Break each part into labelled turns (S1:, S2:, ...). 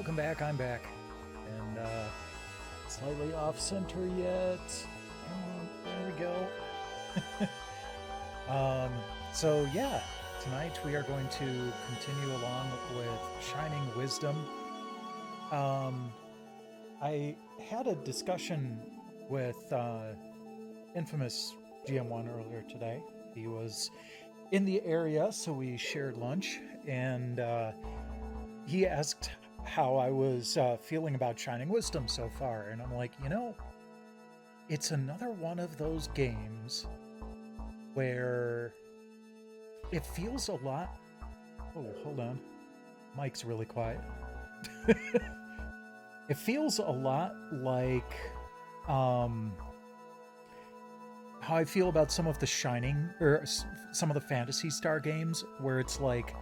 S1: welcome back. I'm back. And, slightly off center yet. There we go. So yeah, tonight we are going to continue along with Shining Wisdom. I had a discussion with, infamous GM1 earlier today. He was in the area, so we shared lunch, and, he asked how I was feeling about Shining Wisdom so far, and I'm like, it's another one of those games where it feels a lot... Oh, hold on. Mike's really quiet. It feels a lot like how I feel about some of the Shining, or some of the Phantasy Star games, where it's like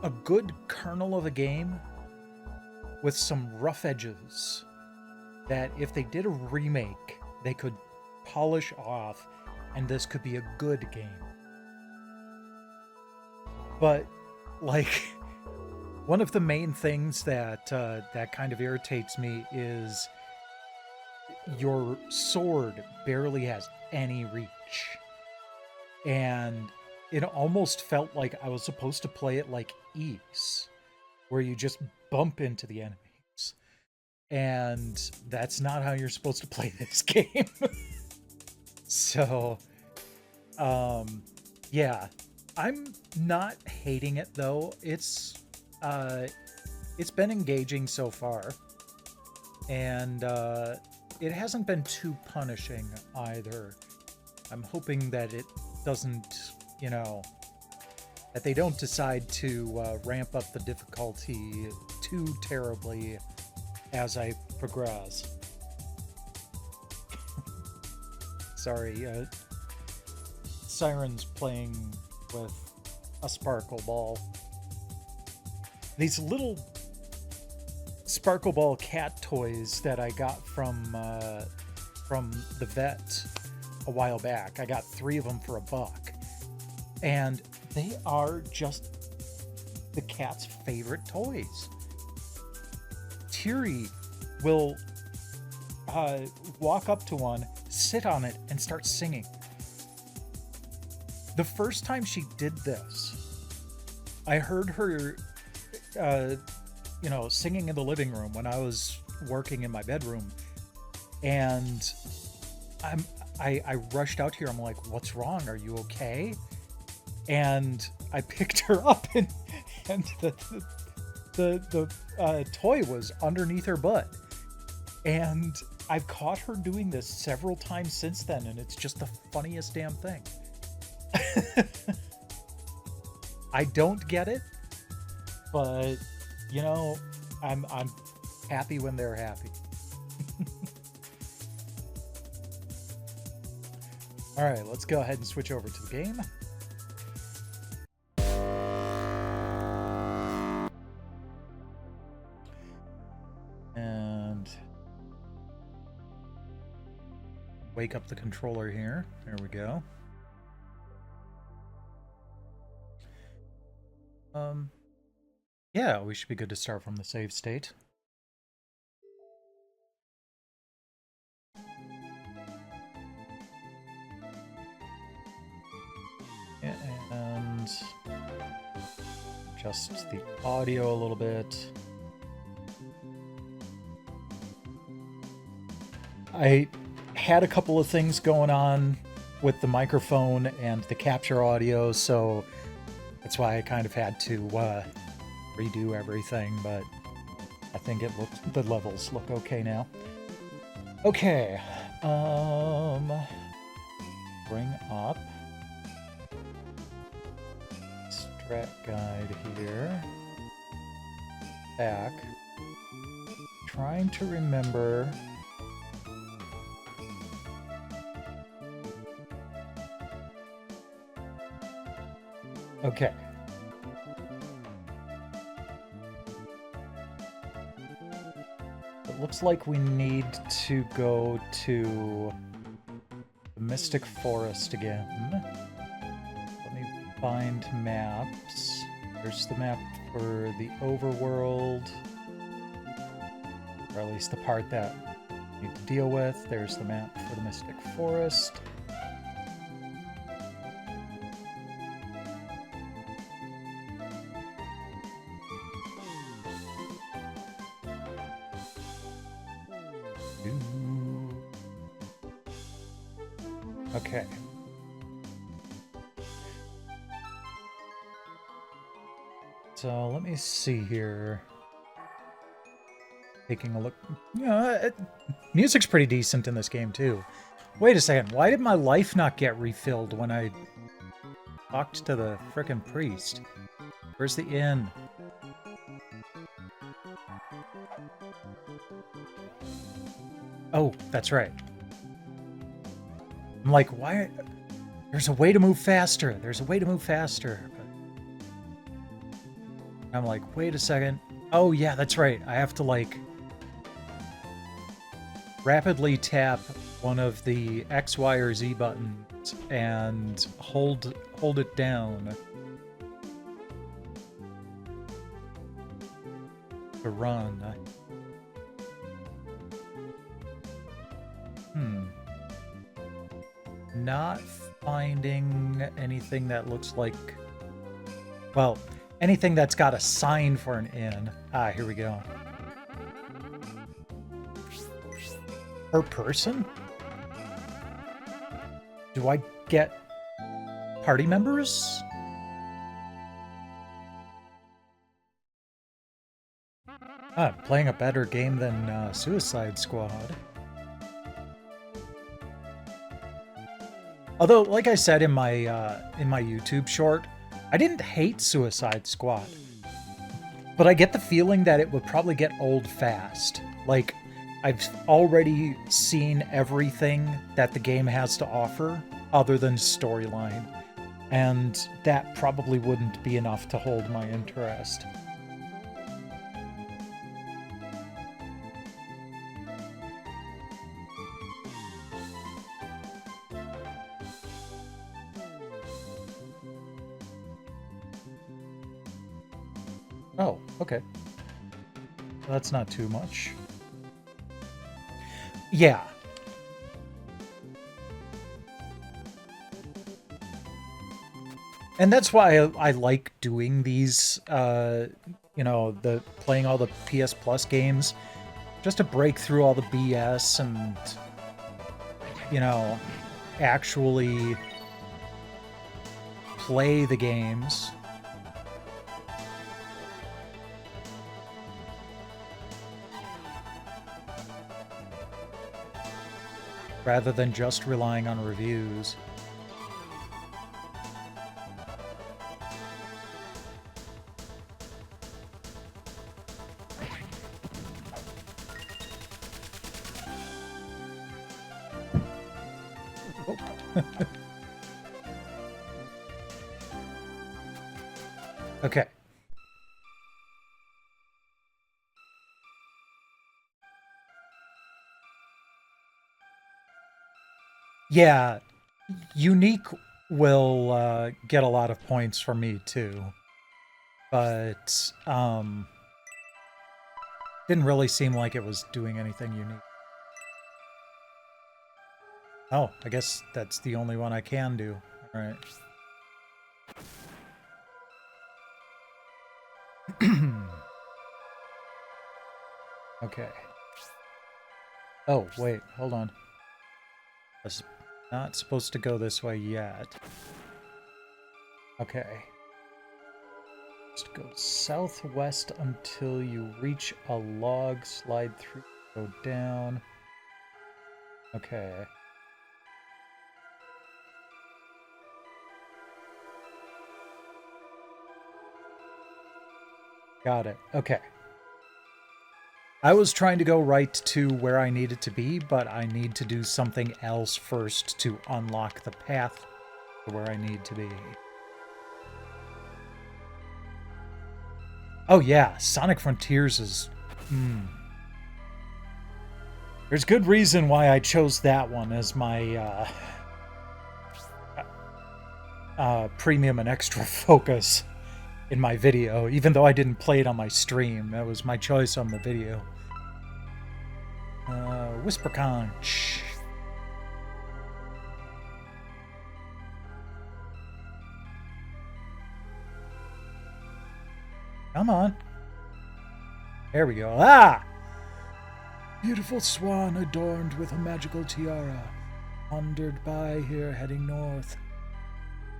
S1: a good kernel of a game with some rough edges that if they did a remake, they could polish off, and this could be a good game. But, like, one of the main things that that kind of irritates me is your sword barely has any reach. And it almost felt like I was supposed to play it like Ys, where you just bump into the enemies. And that's not how you're supposed to play this game. So, yeah. I'm not hating it, though. It's been engaging so far. And it hasn't been too punishing either. I'm hoping that it doesn't, that they don't decide to ramp up the difficulty too terribly as I progress. Sorry, Siren's playing with a sparkle ball. These little sparkle ball cat toys that I got from the vet a while back. I got 3 of them for $1, and they are just the cat's favorite toys. Tiri will walk up to one, sit on it, and start singing. The first time she did this, I heard her, singing in the living room when I was working in my bedroom, and I rushed out here. I'm like, "What's wrong? Are you okay?" And I picked her up, and the toy was underneath her butt. And I've caught her doing this several times since then, and it's just the funniest damn thing. I don't get it, but I'm happy when they're happy. All right, let's go ahead and switch over to the game. And wake up the controller here. There we go. Yeah, we should be good to start from the save state. And adjust the audio a little bit. I had a couple of things going on with the microphone and the capture audio, so that's why I kind of had to redo everything, but I think the levels look okay now. Okay, bring up strat guide here. Back. Trying to remember. Okay. It looks like we need to go to the Mystic Forest again. Let me find maps. There's the map for the overworld, or at least the part that we need to deal with. There's the map for the Mystic Forest. Okay. So let me see here. Taking a look. Music's pretty decent in this game too. Wait a second. Why did my life not get refilled when I talked to the frickin' priest? Where's the inn? Oh, that's right. I'm like, why? There's a way to move faster. There's a way to move faster. But I'm like, wait a second. Oh, yeah, that's right. I have to, like, rapidly tap one of the X, Y, or Z buttons and hold it down to run. Not finding anything that looks like, well, anything that's got a sign for an inn. Ah, here we go. Per person? Do I get party members? Ah, playing a better game than Suicide Squad. Although, like I said in my YouTube short, I didn't hate Suicide Squad, but I get the feeling that it would probably get old fast. Like, I've already seen everything that the game has to offer other than storyline, and that probably wouldn't be enough to hold my interest. Oh, okay. That's not too much. Yeah. And that's why I like doing these, you know, playing all the PS Plus games, just to break through all the BS and, you know, actually play the games. Rather than just relying on reviews. Oh. Okay. Yeah, unique will get a lot of points for me too, but didn't really seem like it was doing anything unique. Oh, I guess that's the only one I can do. All right. Okay. Oh, wait, hold on. That's not supposed to go this way yet. Okay. Just go southwest until you reach a log, slide through, go down. Okay. Got it. Okay. I was trying to go right to where I needed to be, but I need to do something else first to unlock the path to where I need to be. Oh yeah, Sonic Frontiers is... There's good reason why I chose that one as my premium and extra focus. in my video, even though I didn't play it on my stream. That was my choice on the video. Whisper Conch. Come on. There we go. Ah! Beautiful swan adorned with a magical tiara, wandered by here heading north.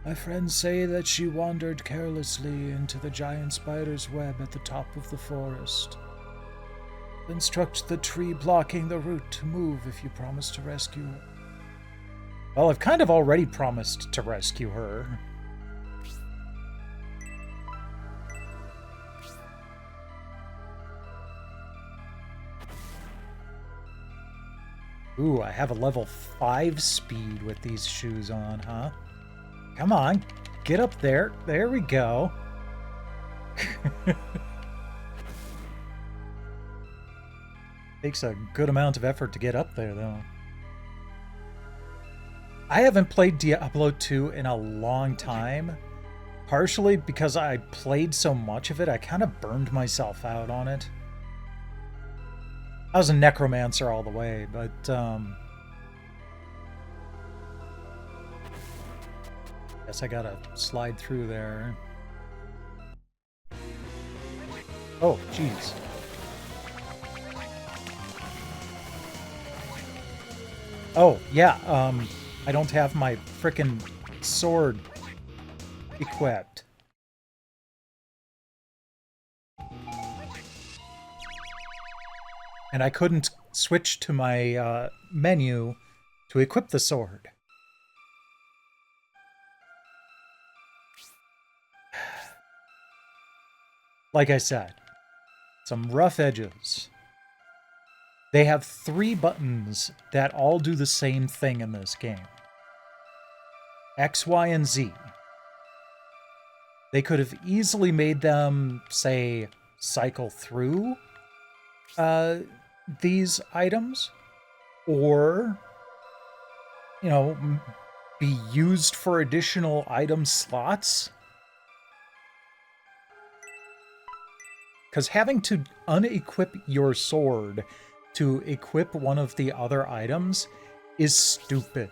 S1: My friends say that she wandered carelessly into the giant spider's web at the top of the forest. Instruct the tree blocking the route to move if you promise to rescue her. Well, I've kind of already promised to rescue her. Ooh, I have a level 5 speed with these shoes on, huh? Come on, get up there. There we go. Takes a good amount of effort to get up there, though. I haven't played Diablo 2 in a long time. Partially because I played so much of it, I kind of burned myself out on it. I was a necromancer all the way, but guess I gotta slide through there. Oh, jeez. Oh, yeah, I don't have my frickin' sword equipped. And I couldn't switch to my menu to equip the sword. Like I said, some rough edges. They have 3 buttons that all do the same thing in this game. X, Y, and Z. They could have easily made them, say, cycle through these items, or, you know, be used for additional item slots. Because having to unequip your sword to equip one of the other items is stupid.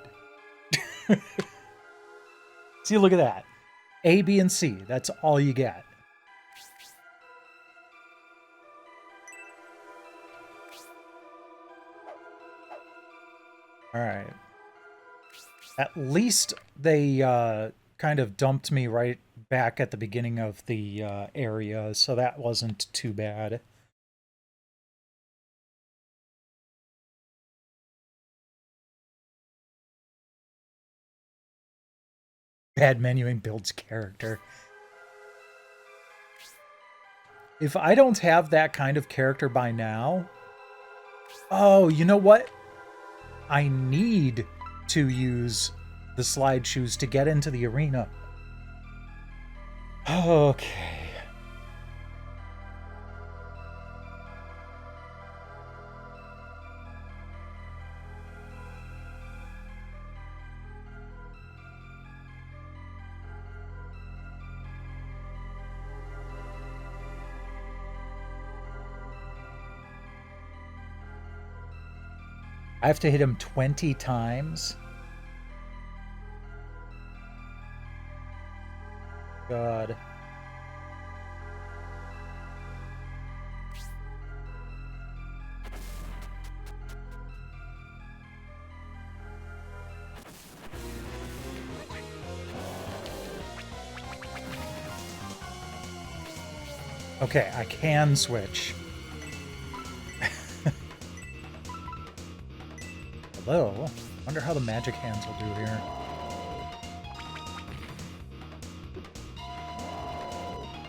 S1: See, look at that. A, B, and C. That's all you get. Alright. At least they kind of dumped me right back at the beginning of the area, so that wasn't too bad. Bad menuing builds character. If I don't have that kind of character by now... Oh, you know what? I need to use the slide shoes to get into the arena. Okay. I have to hit him 20 times. God. Okay, I can switch. Hello. Wonder how the magic hands will do here.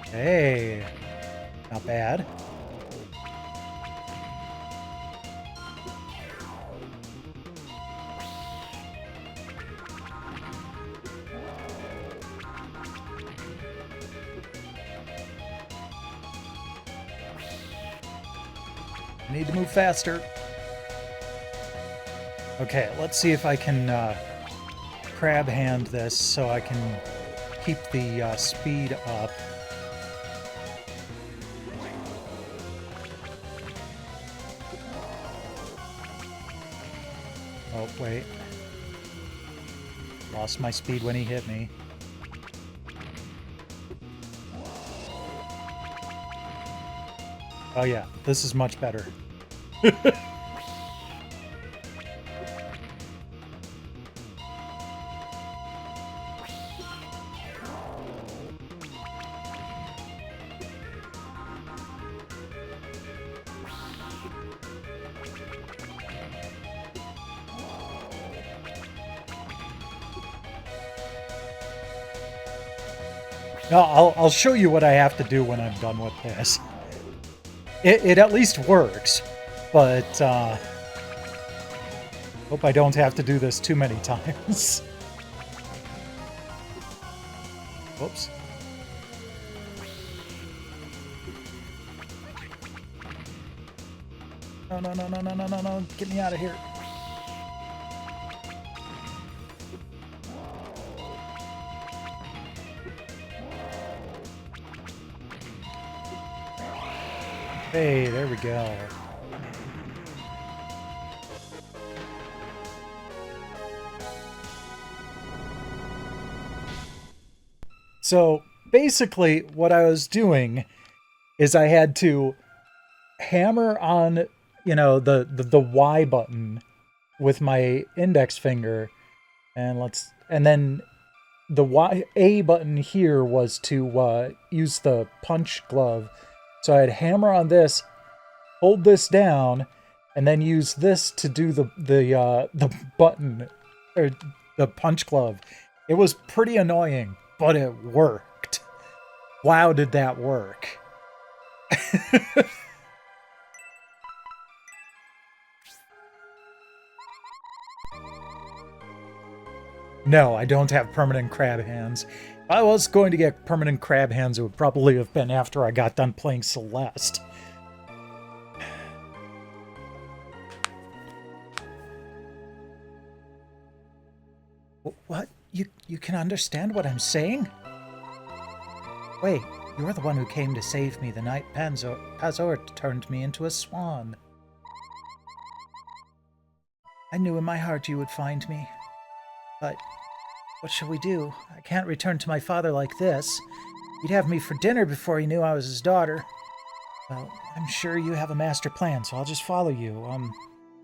S1: Hey, not bad. Need to move faster. Okay, let's see if I can crab hand this so I can keep the speed up. Oh, wait. Lost my speed when he hit me. Oh yeah, this is much better. No, I'll show you what I have to do when I'm done with this. It at least works, but hope I don't have to do this too many times. Whoops. No, no, no, no, no, no, no, no. Get me out of here. Hey, there we go. So basically what I was doing is I had to hammer on, the Y button with my index finger, and then the A button here was to use the punch glove. So I'd hammer on this, hold this down, and then use this to do the button or the punch glove. It was pretty annoying, but it worked. Wow, did that work? No, I don't have permanent crab hands. If I was going to get permanent crab hands, it would probably have been after I got done playing Celeste. What? You can understand what I'm saying? Wait, you're the one who came to save me the night Pazor turned me into a swan. I knew in my heart you would find me. But what shall we do? I can't return to my father like this. He'd have me for dinner before he knew I was his daughter. Well, I'm sure you have a master plan, so I'll just follow you.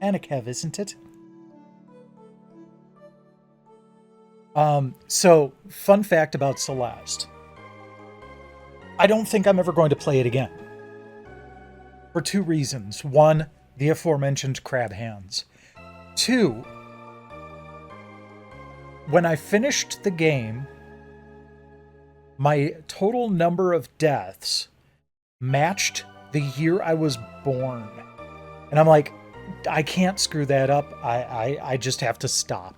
S1: Anikev, isn't it? So, fun fact about Celeste. I don't think I'm ever going to play it again. For two reasons. One, the aforementioned crab hands. Two, when I finished the game, my total number of deaths matched the year I was born. And I'm like, I can't screw that up. I just have to stop.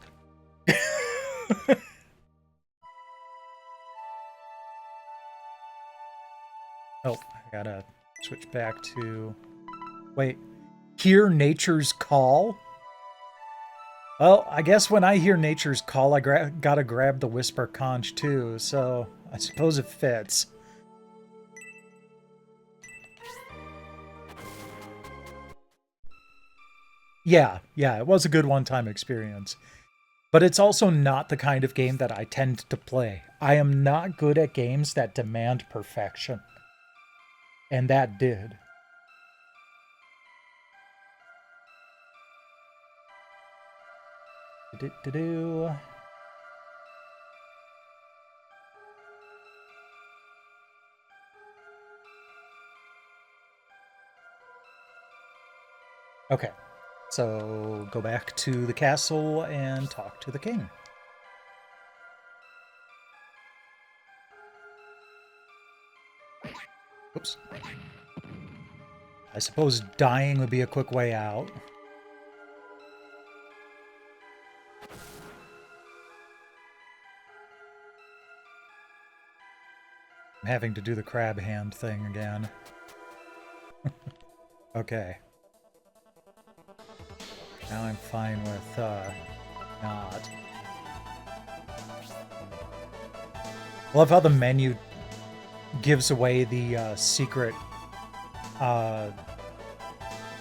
S1: Oh, I gotta switch back to... Wait. Hear nature's call? Well, I guess when I hear nature's call, I gotta grab the Whisper Conch too, so I suppose it fits. Yeah, it was a good one-time experience. But it's also not the kind of game that I tend to play. I am not good at games that demand perfection. And that did. Okay, so go back to the castle and talk to the king. Oops. I suppose dying would be a quick way out. I'm having to do the crab hand thing again. Okay. Now I'm fine with, not. I love how the menu gives away the, secret,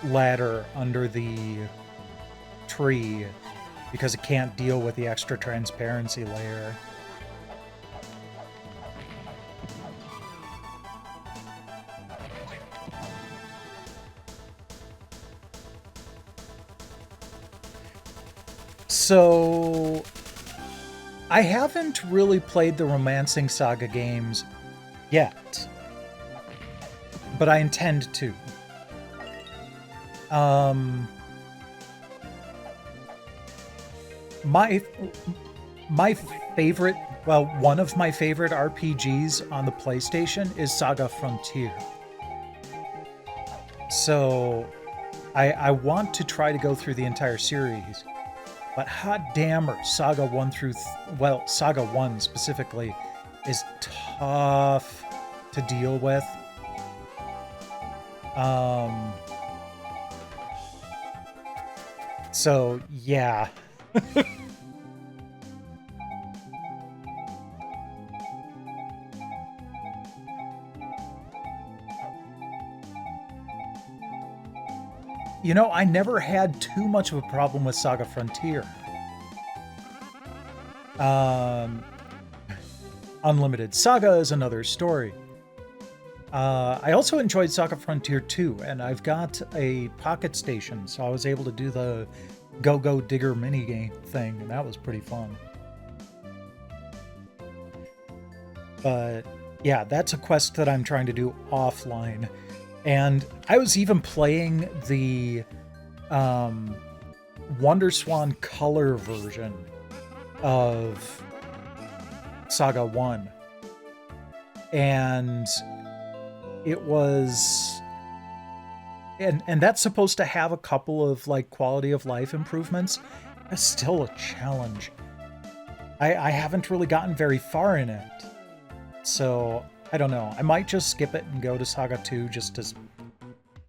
S1: ladder under the tree because it can't deal with the extra transparency layer. So I haven't really played the Romancing Saga games yet, but I intend to. My favorite, well, one of my favorite RPGs on the PlayStation is Saga Frontier. So I want to try to go through the entire series, but hot damn, Saga 1 through, well, Saga 1 specifically is tough to deal with. So yeah. You know, I never had too much of a problem with Saga Frontier. Unlimited Saga is another story. I also enjoyed Saga Frontier 2, and I've got a Pocket Station, so I was able to do the Go-Go Digger minigame thing, and that was pretty fun. But yeah, that's a quest that I'm trying to do offline. And I was even playing the WonderSwan color version of Saga 1. And it was... And that's supposed to have a couple of like quality of life improvements. It's still a challenge. I haven't really gotten very far in it. So I don't know. I might just skip it and go to Saga 2 just to,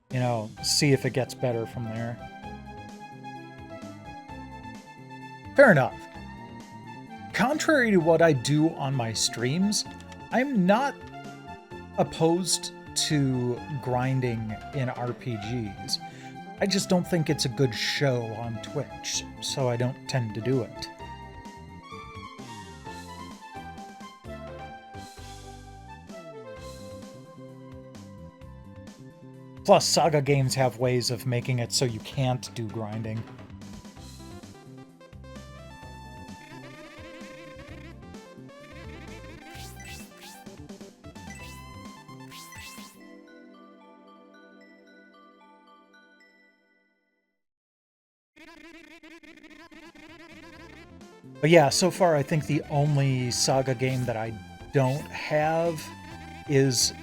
S1: you know, see if it gets better from there. Fair enough. Contrary to what I do on my streams, I'm not opposed to grinding in RPGs. I just don't think it's a good show on Twitch, so I don't tend to do it. Plus, Saga games have ways of making it so you can't do grinding. But yeah, so far I think the only Saga game that I don't have is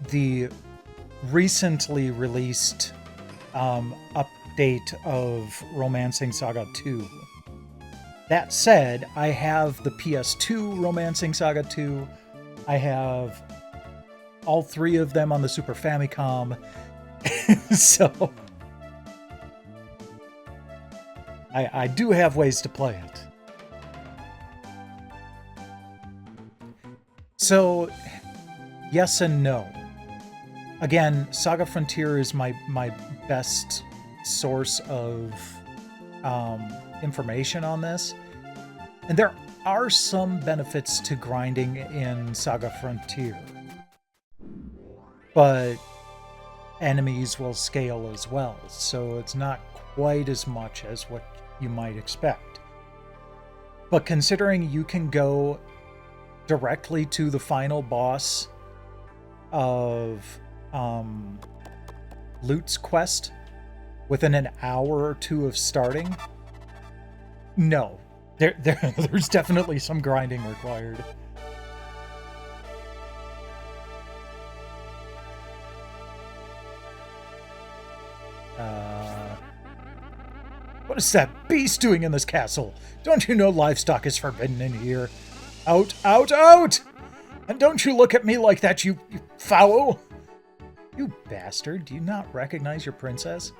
S1: the recently released update of Romancing Saga 2. That said, I have the PS2 Romancing Saga 2. I have all three of them on the Super Famicom. So I do have ways to play it. So yes and no. Again, Saga Frontier is my best source of information on this. And there are some benefits to grinding in Saga Frontier. But enemies will scale as well, so it's not quite as much as what you might expect. But considering you can go directly to the final boss of Loot's quest within an hour or two of starting, no, there's definitely some grinding required. What is that beast doing in this castle? Don't you know livestock is forbidden in here? Out, out, out! And don't you look at me like that, you foul! You bastard, do you not recognize your princess?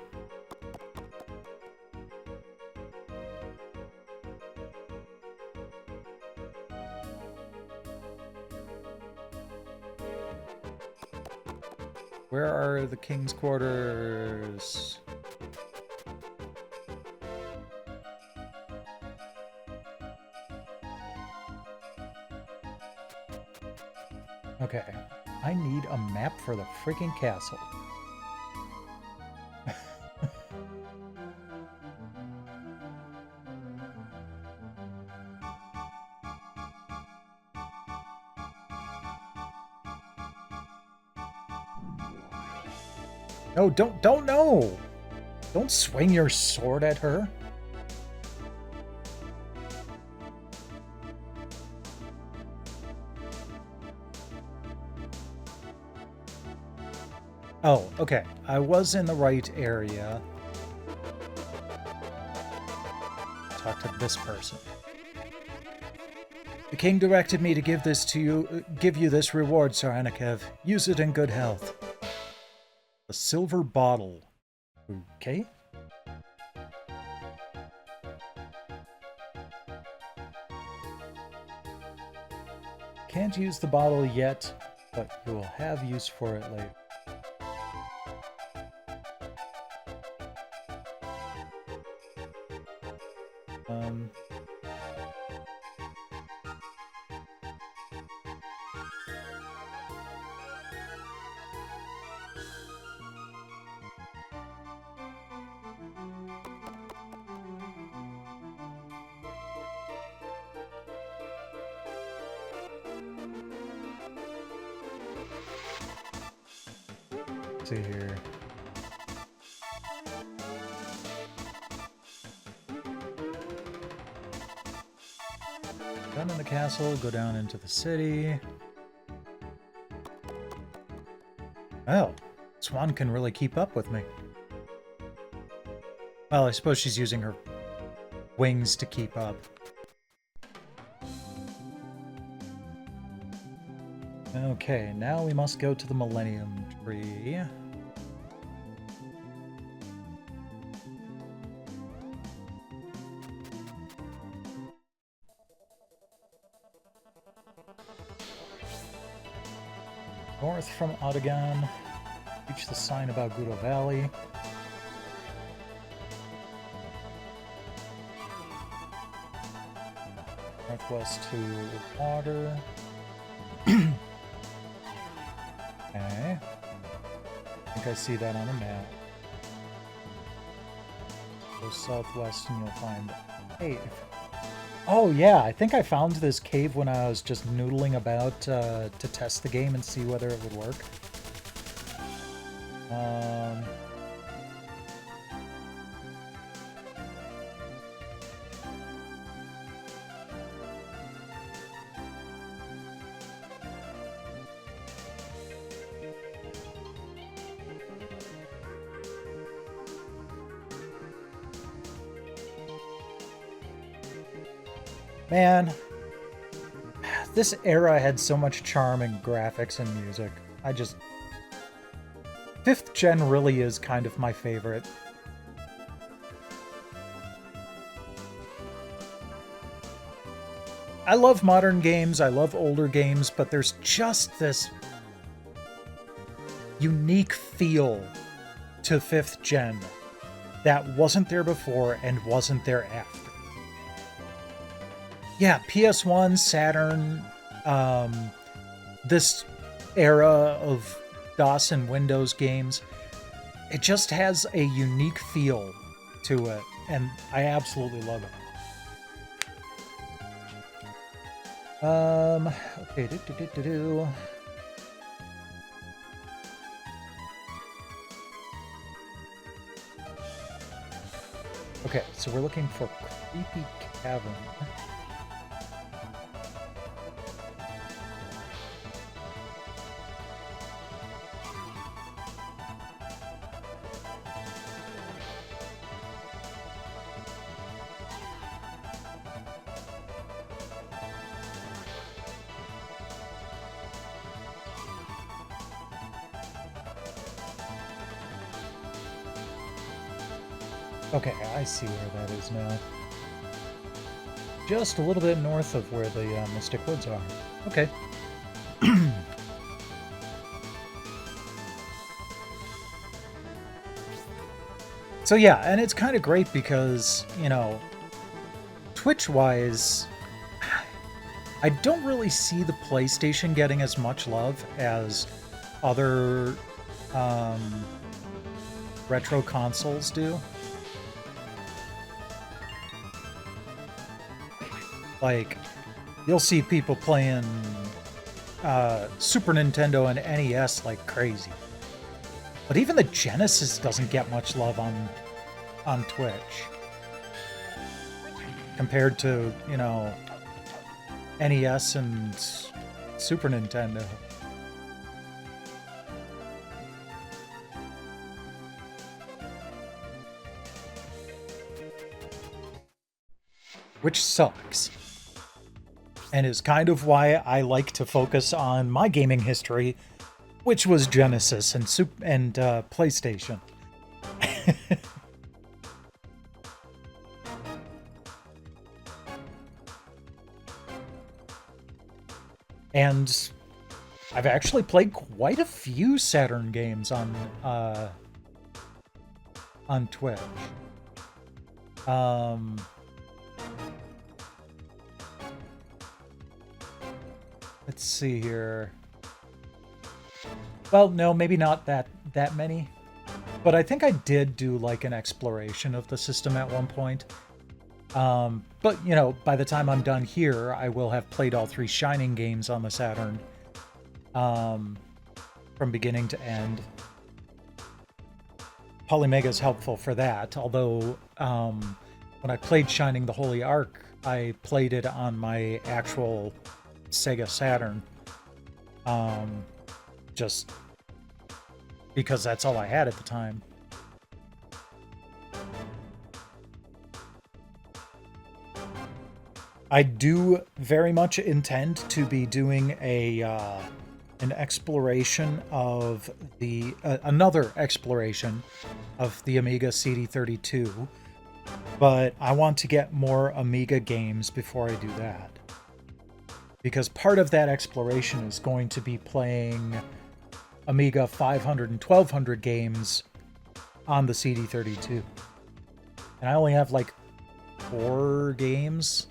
S1: Where are the king's quarters? Okay. I need a map for the freaking castle. No, don't know. Don't swing your sword at her. Oh, okay. I was in the right area. Talk to this person. The king directed me to give this to you, give you this reward, Sir Anakev. Use it in good health. A silver bottle. Okay. Can't use the bottle yet, but you will have use for it later. See here. Done in the castle, go down into the city. Oh, Swan can really keep up with me. Well, I suppose she's using her wings to keep up. Okay, now we must go to the Millennium Tree. North from Otagon, reach the sign about Gudo Valley. Northwest to water. Okay. I think I see that on a map. Go southwest and you'll find a cave. Oh yeah, I think I found this cave when I was just noodling about to test the game and see whether it would work. Man, this era had so much charm in graphics and music. I just... 5th gen really is kind of my favorite. I love modern games, I love older games, but there's just this unique feel to 5th gen that wasn't there before and wasn't there after. Yeah, PS1, Saturn, this era of DOS and Windows games, it just has a unique feel to it, and I absolutely love it. Okay, Okay, so we're looking for Creepy Cavern. Okay, I see where that is now. Just a little bit north of where the Mystic Woods are. Okay. So yeah, and it's kind of great because, you know, Twitch-wise, I don't really see the PlayStation getting as much love as other um, retro consoles do. Like, you'll see people playing Super Nintendo and NES like crazy. But even the Genesis doesn't get much love on Twitch compared to, you know, NES and Super Nintendo. Which sucks. And is kind of why I like to focus on my gaming history, which was Genesis and PlayStation. And I've actually played quite a few Saturn games on Twitch. Let's see here. Well, no, maybe not that many. But I think I did do like an exploration of the system at one point. But, you know, by the time I'm done here, I will have played all 3 Shining games on the Saturn. From beginning to end. Polymega is helpful for that, although when I played Shining the Holy Ark, I played it on my actual Sega Saturn. Just because that's all I had at the time. I do very much intend to be doing an exploration of the another exploration of the Amiga CD32, but I want to get more Amiga games before I do that. Because part of that exploration is going to be playing Amiga 500 and 1200 games on the CD32. And I only have like 4 games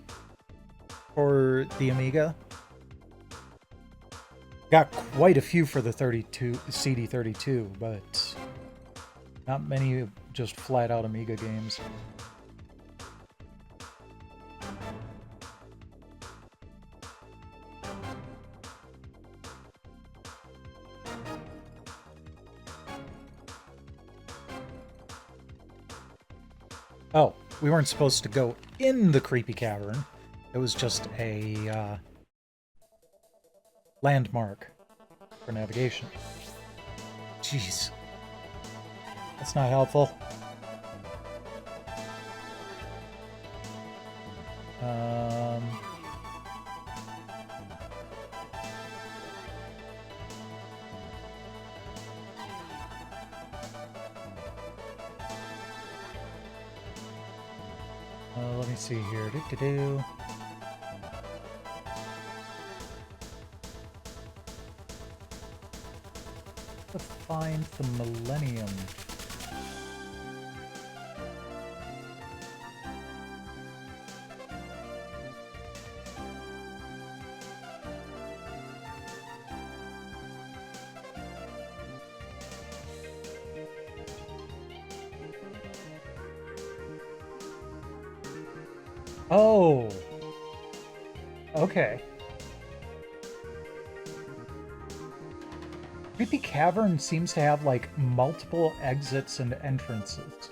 S1: for the Amiga. Got quite a few for the CD32, but not many just flat out Amiga games. Oh, we weren't supposed to go in the creepy cavern. It was just a landmark for navigation. Jeez. That's not helpful. Let me see here. Do-do-do. To find the Millennium. Oh. Okay. Creepy Cavern seems to have like multiple exits and entrances.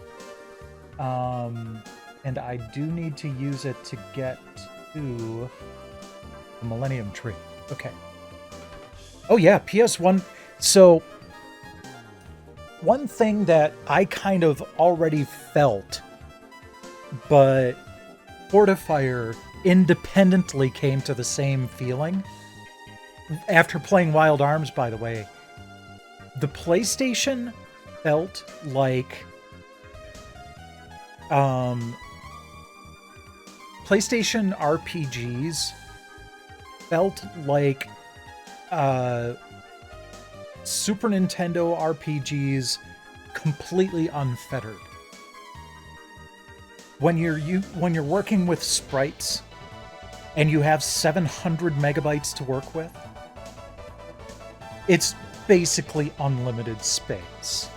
S1: And I do need to use it to get to the Millennium Tree. Okay. Oh yeah, PS1. So one thing that I kind of already felt, but Fortifier independently came to the same feeling. After playing Wild Arms, by the way, the PlayStation felt like PlayStation RPGs felt like Super Nintendo RPGs completely unfettered. When you're working with sprites and you have 700 megabytes to work with, it's basically unlimited space.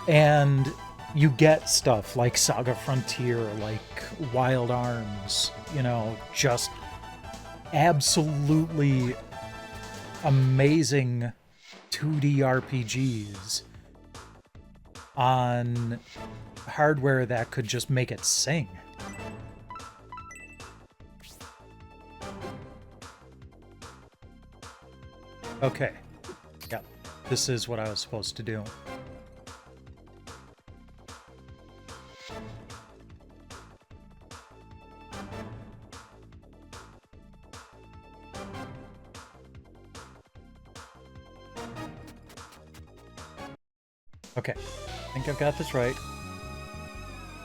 S1: And you get stuff like Saga Frontier, like Wild Arms, you know, just absolutely amazing 2D RPGs on hardware that could just make it sing. Okay. Yep. This is what I was supposed to do. Okay. I think I've got this right.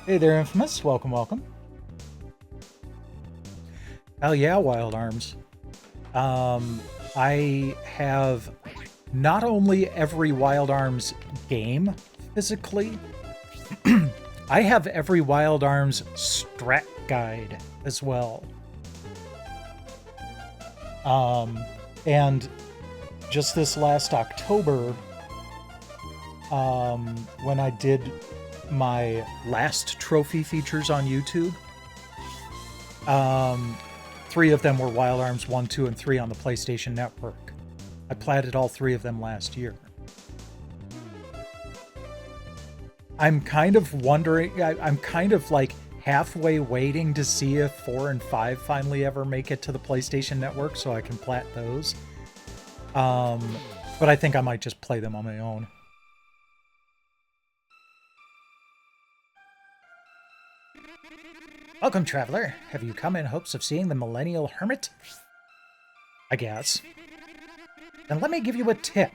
S1: Hey there, Infamous. Welcome, welcome. Hell yeah, Wild Arms. I have not only every Wild Arms game physically, I have every Wild Arms strat guide as well. And just this last October, when I did my last trophy features on YouTube, 3 of them were Wild Arms 1, 2, and 3 on the PlayStation Network. I platted all 3 of them last year. I'm kind of wondering, I'm kind of like halfway waiting to see if 4 and 5 finally ever make it to the PlayStation Network so I can plat those. But I think I might just play them on my own. Welcome, traveler. Have you come in hopes of seeing the Millennial Hermit? I guess. Then let me give you a tip.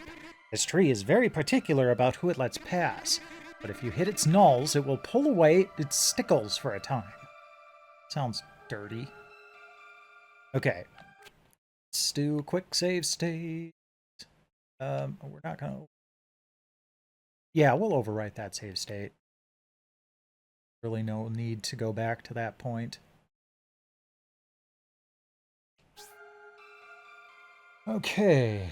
S1: This tree is very particular about who it lets pass, but if you hit its knolls, it will pull away its stickles for a time. Sounds dirty. Okay. Let's do a quick save state. We're not gonna... Yeah, we'll overwrite that save state. Really no need to go back to that point. Okay.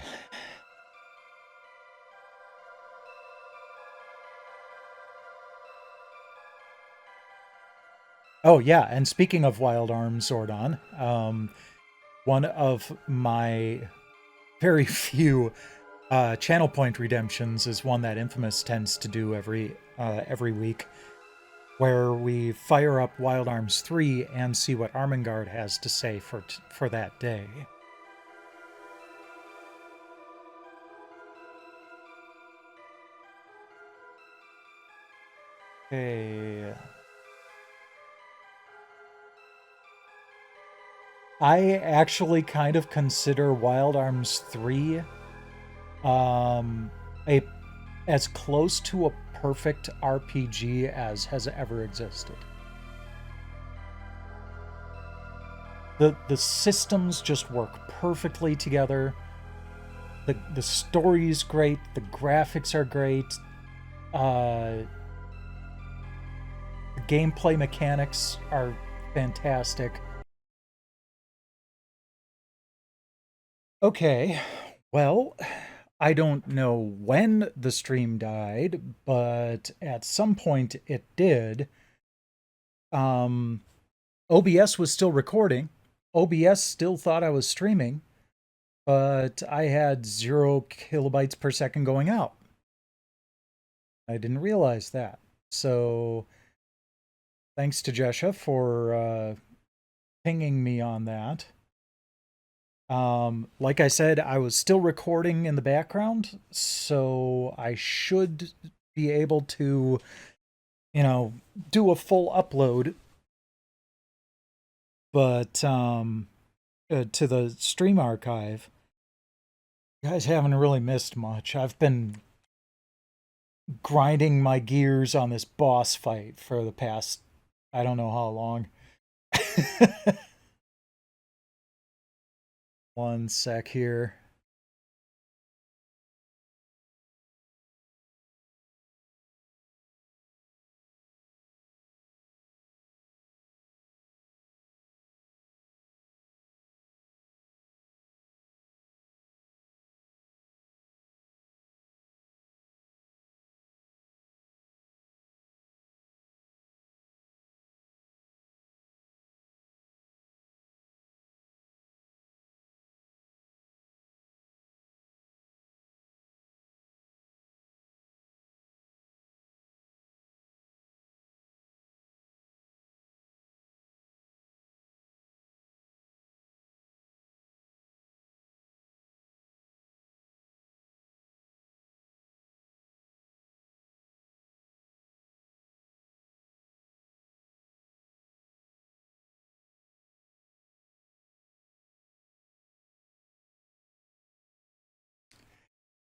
S1: Oh yeah, and speaking of Wild Arms, Zordon, one of my very few channel point redemptions is one that Infamous tends to do every week, where we fire up Wild Arms 3 and see what Armengard has to say for that day. Okay. I actually kind of consider Wild Arms 3 a as close to a perfect RPG as has ever existed. The systems just work perfectly together. The story's great, the graphics are great, the gameplay mechanics are fantastic. Okay, well, I don't know when the stream died, but at some point it did. OBS was still recording. OBS still thought I was streaming, but I had 0 kilobytes per second going out. I didn't realize that. So thanks to Jesha for pinging me on that. Like I said, I was still recording in the background, so I should be able to, you know, do a full upload. But to the stream archive, you guys haven't really missed much. I've been grinding my gears on this boss fight for the past, I don't know how long. One sec here.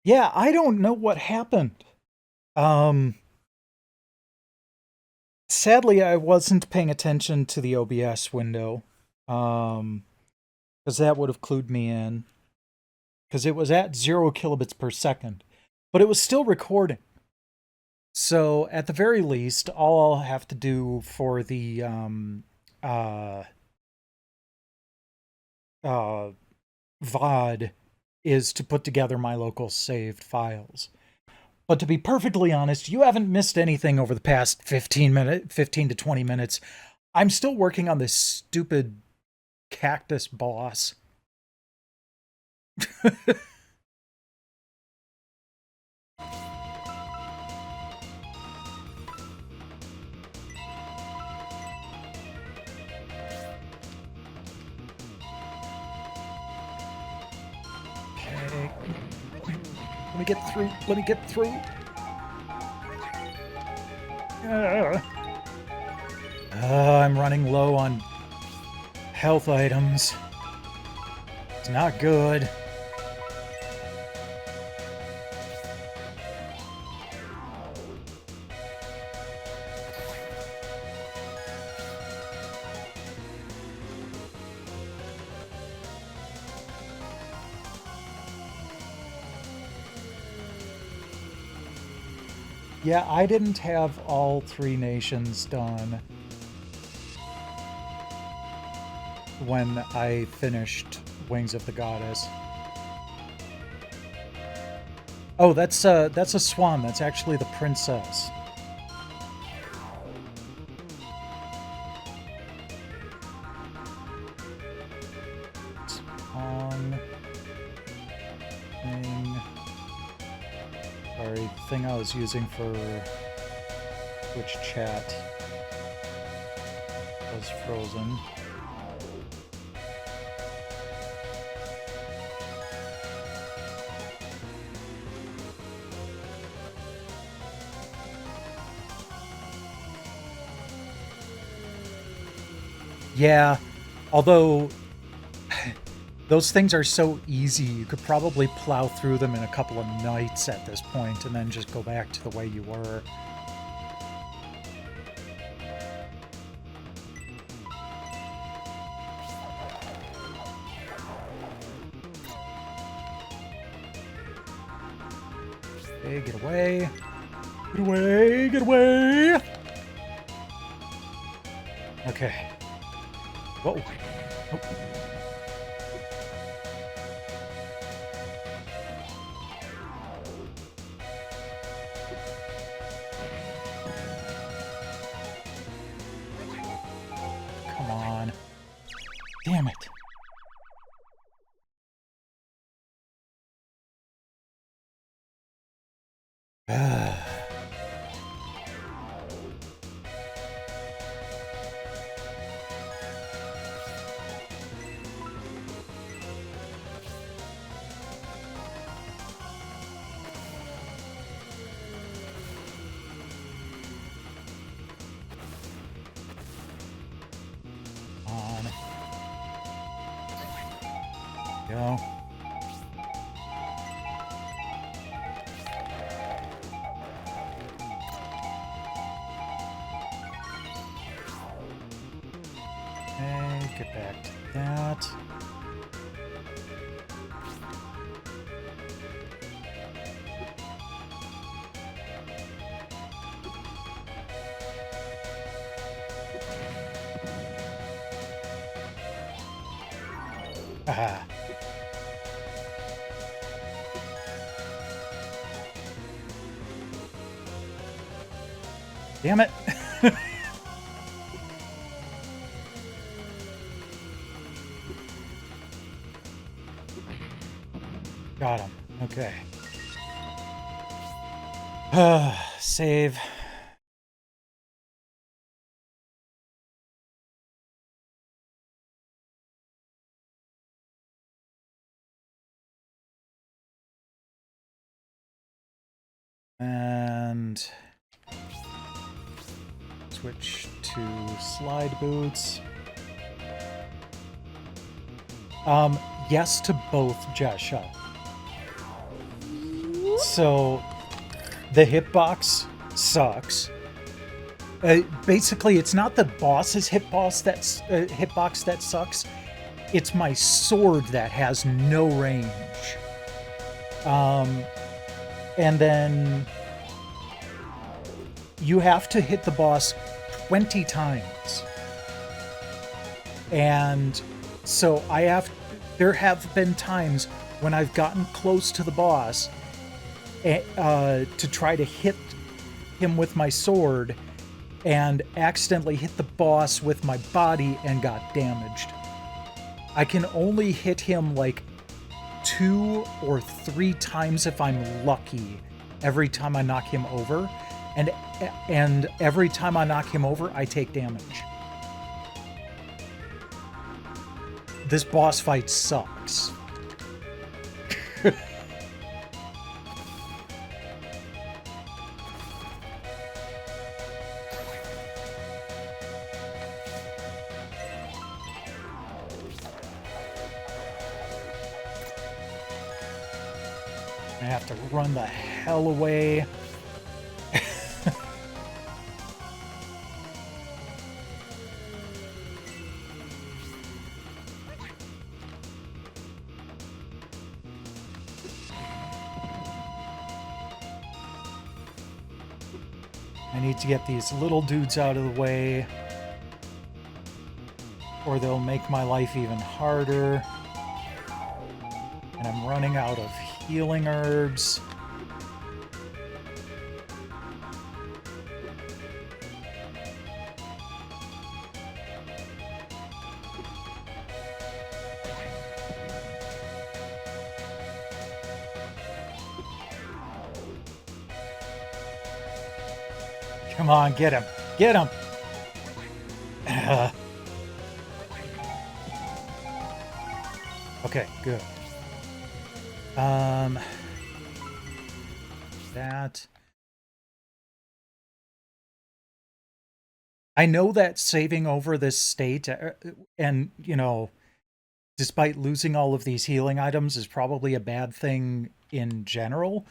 S1: Yeah, I don't know what happened. Um, Sadly, I wasn't paying attention to the OBS window, um, because that would have clued me in. Because it was at 0 kilobits per second, but it was still recording. So at the very least, all I'll have to do for the uh, uh, VOD is to put together my local saved files. But to be perfectly honest, you haven't missed anything over the past 15 to 20 minutes. I'm still working on this stupid cactus boss. Okay. Let me get through. Let me get through. I'm running low on health items. It's not good. Yeah, I didn't have all 3 nations done when I finished Wings of the Goddess. Oh, that's a swan. That's actually the princess. Song thing. Sorry, the thing I was using for Twitch chat was frozen. Yeah, although those things are so easy, you could probably plow through them in a couple of nights at this point and then just go back to the way you were. Okay, get away. Get away, get away! Okay. Whoa. Oh. Come on. Damn it. On. Go. Okay, get back to that. Aha. Damn it. Got him. Okay. Save. And switch to slide boots. Yes to both, Jesha. So the hitbox sucks. Basically, it's not the boss's hitbox that sucks. It's my sword that has no range. And then you have to hit the boss 20 times. And so there have been times when I've gotten close to the boss to try to hit him with my sword and accidentally hit the boss with my body and got damaged. I can only hit him like 2 or 3 times if I'm lucky every time I knock him over, and every time I knock him over I take damage. This boss fight sucks. I have to run the hell away. I need to get these little dudes out of the way, or they'll make my life even harder. And I'm running out of healing herbs. Come on, get him. Get him. Okay, good. That. I know that saving over this state and, you know, despite losing all of these healing items is probably a bad thing in general,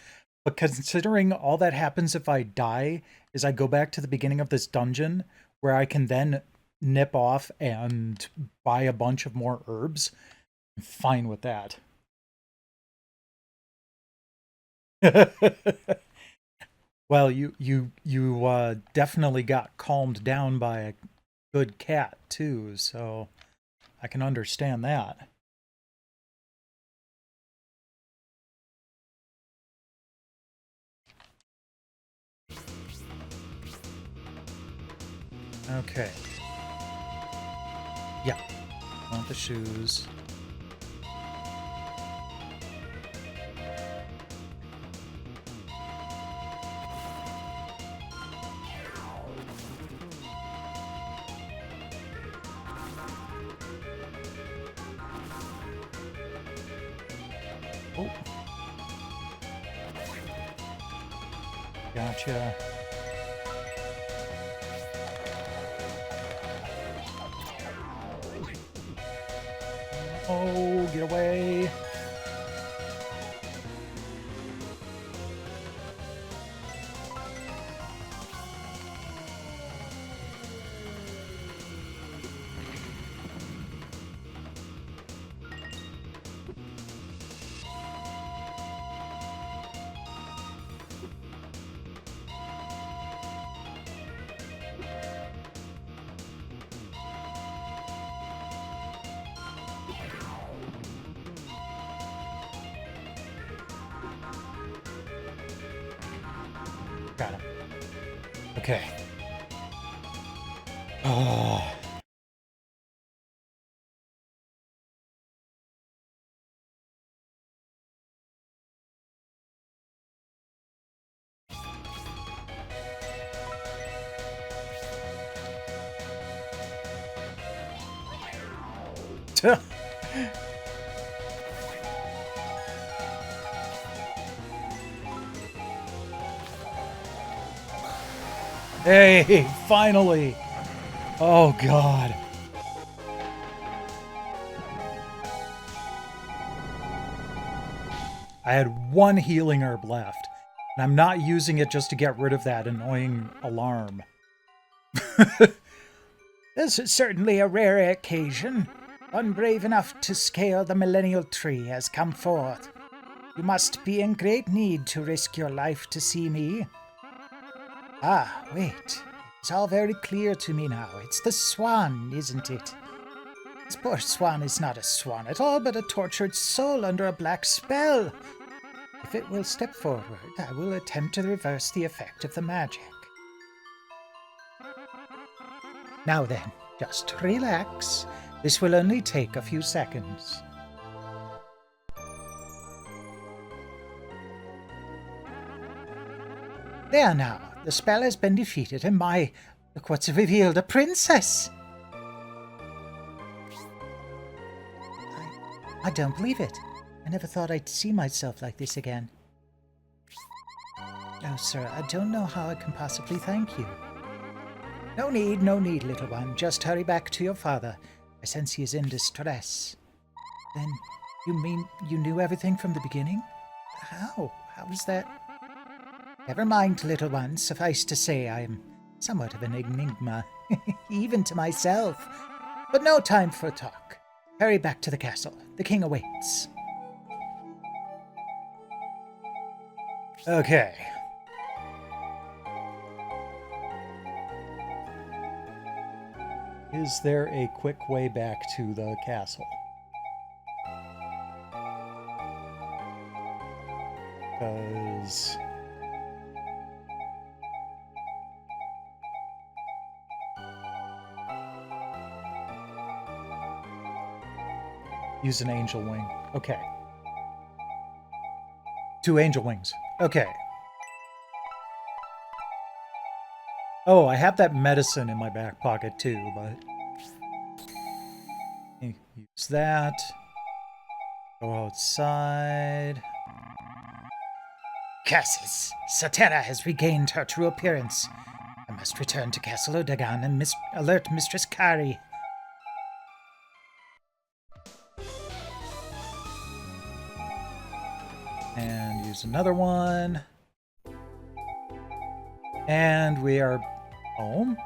S1: but considering all that happens if I die is I go back to the beginning of this dungeon where I can then nip off and buy a bunch of more herbs, I'm fine with that. Well, you definitely got calmed down by a good cat too, so I can understand that. Okay. Yeah. Want the shoes. Oh. Gotcha. Oh, get away. Got him. Okay. Oh. Hey, finally! Oh, God. I had one healing herb left, And I'm not using it just to get rid of that annoying alarm.
S2: This is certainly a rare occasion. One brave enough to scale the millennial tree has come forth. You must be in great need to risk your life to see me. Ah, wait. It's all very clear to me now. It's the swan, isn't it? This poor swan is not a swan at all, but a tortured soul under a black spell. If it will step forward, I will attempt to reverse the effect of the magic. Now then, just relax. This will only take a few seconds. There now, the spell has been defeated and look what's revealed, a princess! I don't believe it. I never thought I'd see myself like this again. Oh, sir, I don't know how I can possibly thank you. No need, little one. Just hurry back to your father. I sense he is in distress. Then, you mean you knew everything from the beginning? How? How is that? Never mind, little one. Suffice to say, I am somewhat of an enigma, even to myself. But no time for talk. Hurry back to the castle. The king awaits.
S1: Okay. Is there a quick way back to the castle? Because... use an angel wing. Okay. 2 angel wings. Okay. Oh, I have that medicine in my back pocket too, but... use that. Go outside.
S2: Curses! Satera has regained her true appearance. I must return to Castle Odagan and alert Mistress Kari.
S1: And use another one. And we are home.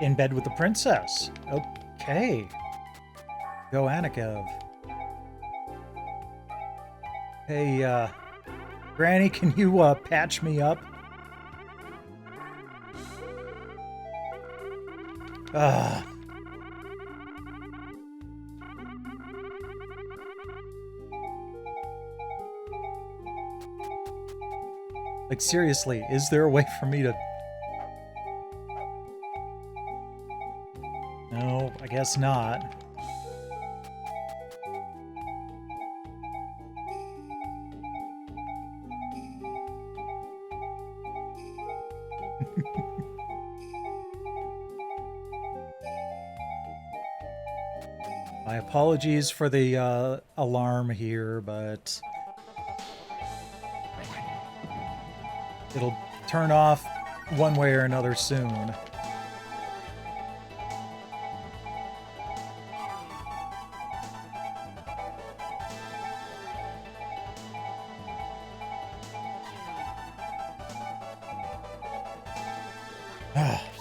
S1: In bed with the princess. Okay. Go Anikev. Hey, Granny, can you, patch me up? Like, seriously, is there a way for me to... No, I guess not. My apologies for the alarm here, but it'll turn off one way or another soon.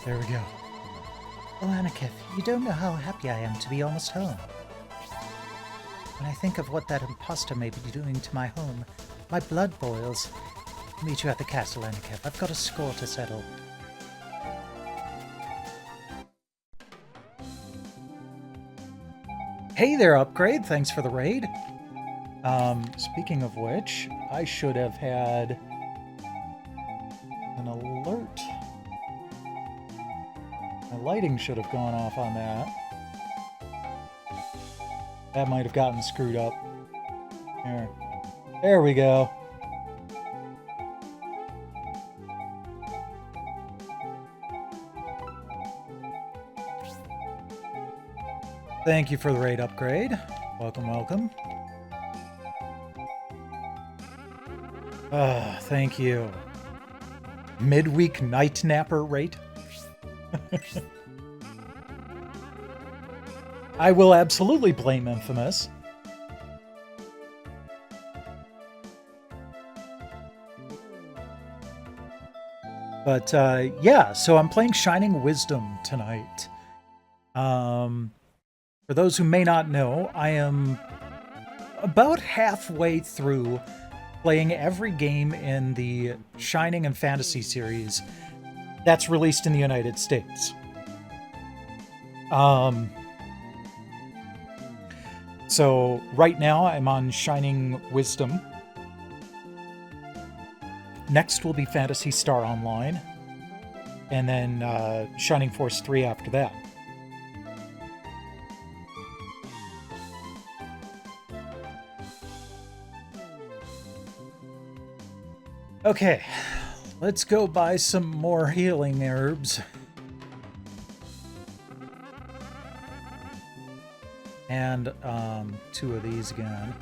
S1: There we go.
S2: Oh, Anikev, you don't know how happy I am to be almost home. When I think of what that imposter may be doing to my home, my blood boils. I'll meet you at the castle, Anikev. I've got a score to settle.
S1: Hey there, Upgrade. Thanks for the raid. Speaking of which, I should have had an alert. My lighting should have gone off on that. That might have gotten screwed up. There we go. Thank you for the raid, Upgrade. Welcome, welcome. Thank you. Midweek night napper rate. I will absolutely blame Infamous. But yeah, so I'm playing Shining Wisdom tonight. For those who may not know, I am about halfway through playing every game in the Shining and Fantasy series that's released in the United States. So right now I'm on Shining Wisdom. Next will be Phantasy Star Online, and then Shining Force 3 after that. Okay, let's go buy some more healing herbs. And 2 of these again.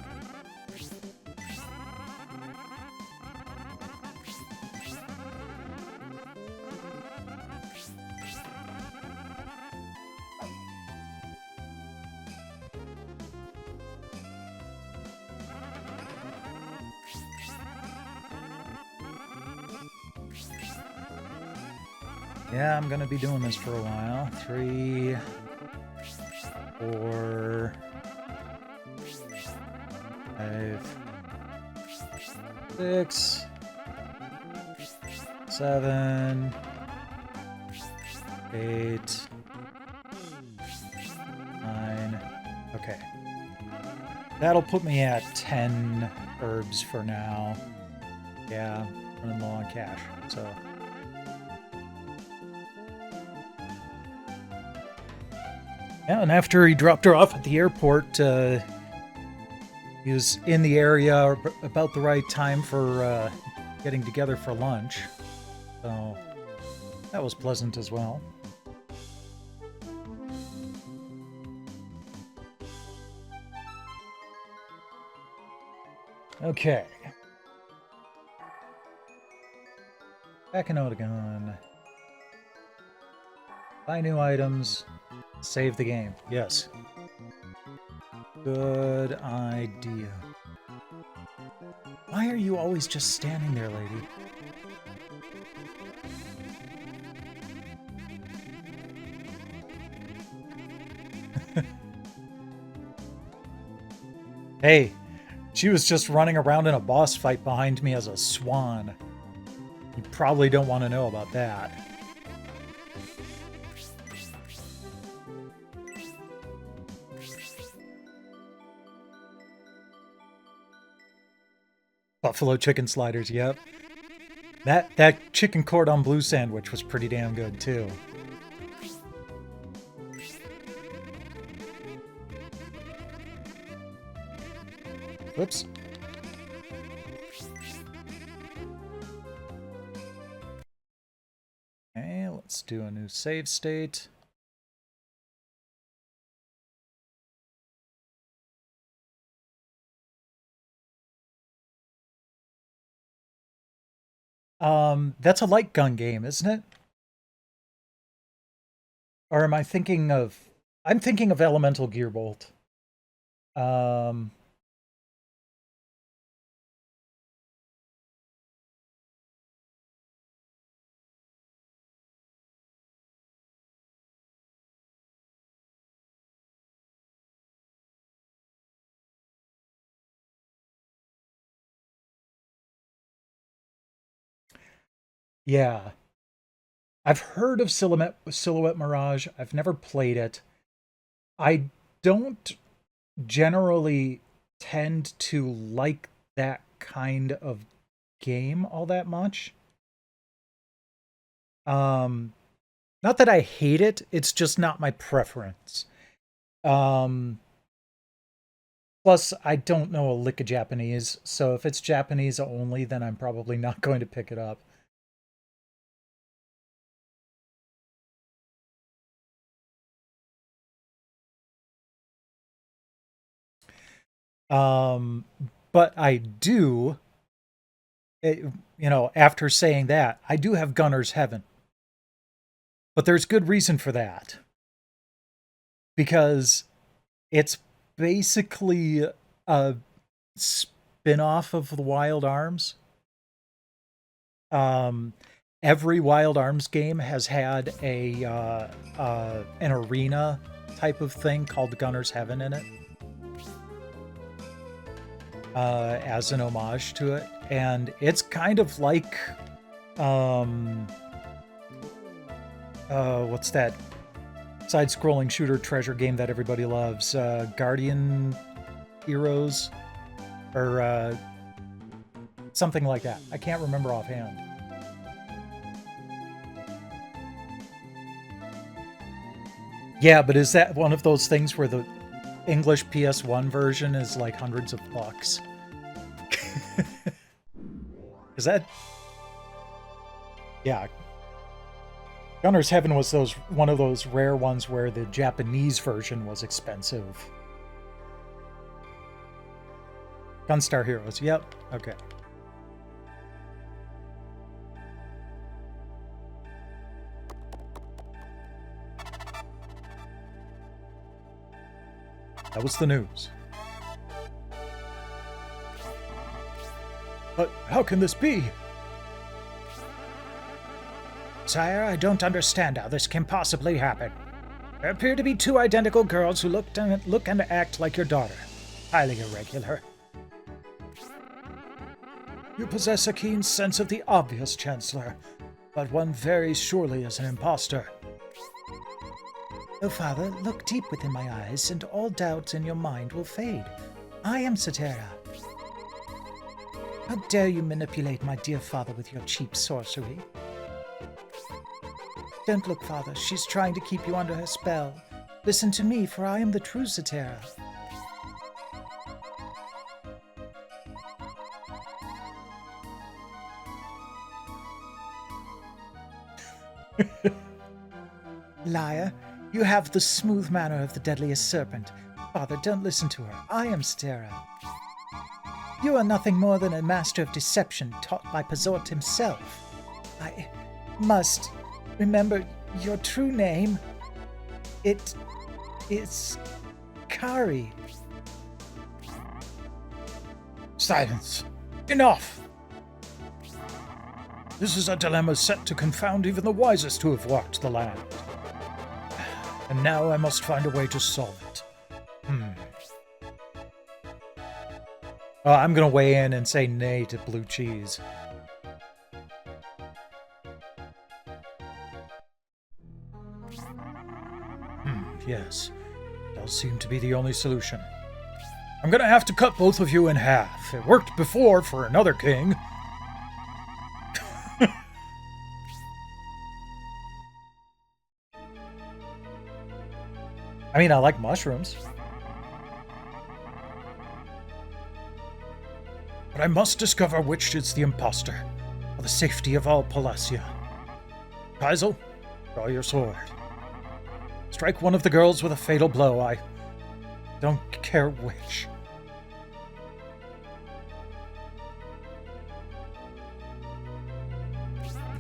S1: Yeah, I'm gonna be doing this for a while. 3, 4, 5, 6, 7, 8, 9. Okay. That'll put me at 10 herbs for now. Yeah, running low on cash, so. Yeah, and after he dropped her off at the airport, he was in the area about the right time for getting together for lunch. So that was pleasant as well. Okay. Back in Otagon. Buy new items. Save the game. Yes. Good idea. Why are you always just standing there, lady? Hey, she was just running around in a boss fight behind me as a swan. You probably don't want to know about that. Buffalo chicken sliders, yep. That chicken cordon bleu sandwich was pretty damn good too. Whoops. Okay, let's do a new save state. That's a light gun game, isn't it? Or am I thinking of... I'm thinking of Elemental Gearbolt. Yeah. I've heard of Silhouette Mirage. I've never played it. I don't generally tend to like that kind of game all that much. Not that I hate it, it's just not my preference. Um, Plus, I don't know a lick of Japanese, so if it's Japanese only, then I'm probably not going to pick it up. Um, but I do, after saying that, I do have Gunner's Heaven. But there's good reason for that. Because it's basically a spin-off of the Wild Arms. every Wild Arms game has had an arena type of thing called Gunner's Heaven in it, as an homage to it, and it's kind of like, what's that side-scrolling shooter treasure game that everybody loves? Guardian Heroes, or something like that. I can't remember offhand. Yeah, but is that one of those things where the English PS1 version is like hundreds of bucks? Is that... Yeah. Gunner's Heaven was one of those rare ones where the Japanese version was expensive. Gunstar Heroes, yep, okay. That was the news. But how can this be?
S2: Sire, I don't understand how this can possibly happen. There appear to be two identical girls who look and act like your daughter. Highly irregular.
S1: You possess a keen sense of the obvious, Chancellor, but one very surely is an impostor.
S2: Oh, Father, look deep within my eyes, and all doubts in your mind will fade. I am Saturn. How dare you manipulate my dear father with your cheap sorcery? Don't look, Father. She's trying to keep you under her spell. Listen to me, for I am the true Saturn. Liar, you have the smooth manner of the deadliest serpent. Father, don't listen to her. I am Saturn. You are nothing more than a master of deception taught by Pazort himself. I must remember your true name. It is Kari.
S1: Silence. Enough! This is a dilemma set to confound even the wisest who have walked the land. And now I must find a way to solve it. I'm going to weigh in and say nay to blue cheese. Yes, does seem to be the only solution. I'm going to have to cut both of you in half. It worked before for another king. I mean, I like mushrooms. But I must discover which is the imposter, for the safety of all Palacia. Kaisel, draw your sword. Strike one of the girls with a fatal blow. I don't care which.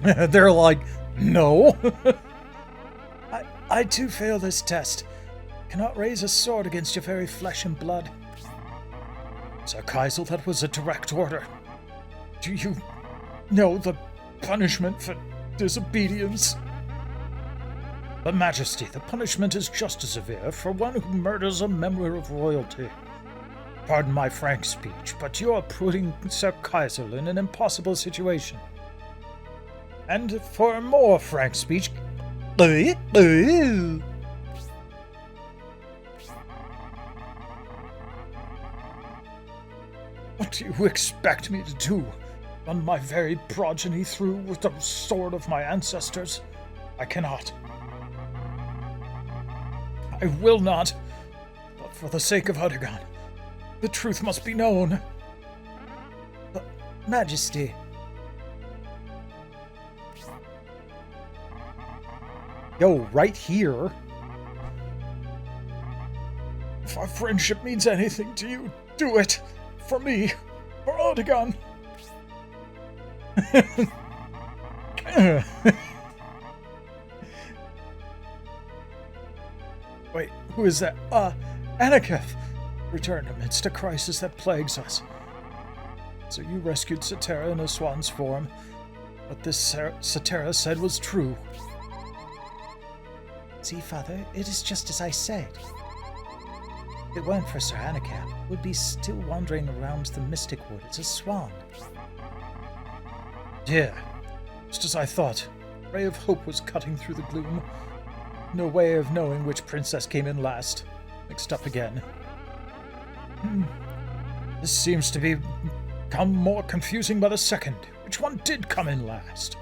S1: They're like, no. I too fail this test. Cannot raise a sword against your very flesh and blood. Sir Kaisel, that was a direct order. Do you know the punishment for disobedience? But Majesty, the punishment is just as severe for one who murders a member of royalty. Pardon my frank speech, but you are putting Sir Kaisel in an impossible situation. And for more frank speech... What do you expect me to do? Run my very progeny through with the sword of my ancestors? I cannot. I will not. But for the sake of Udagon, the truth must be known. But, Majesty... Yo, right here. If our friendship means anything to you, do it. For me. For Udagon. Wait, who is that? Anaketh. Returned amidst a crisis that plagues us. So you rescued Satara in a swan's form. what this Satara said was true.
S2: See, Father, it is just as I said. If it weren't for Sir Anakam, we'd be still wandering around the Mystic Wood as a swan.
S1: Yeah, just as I thought. A ray of hope was cutting through the gloom. No way of knowing which princess came in last. Mixed up again. This seems to become more confusing by the second. Which one did come in last?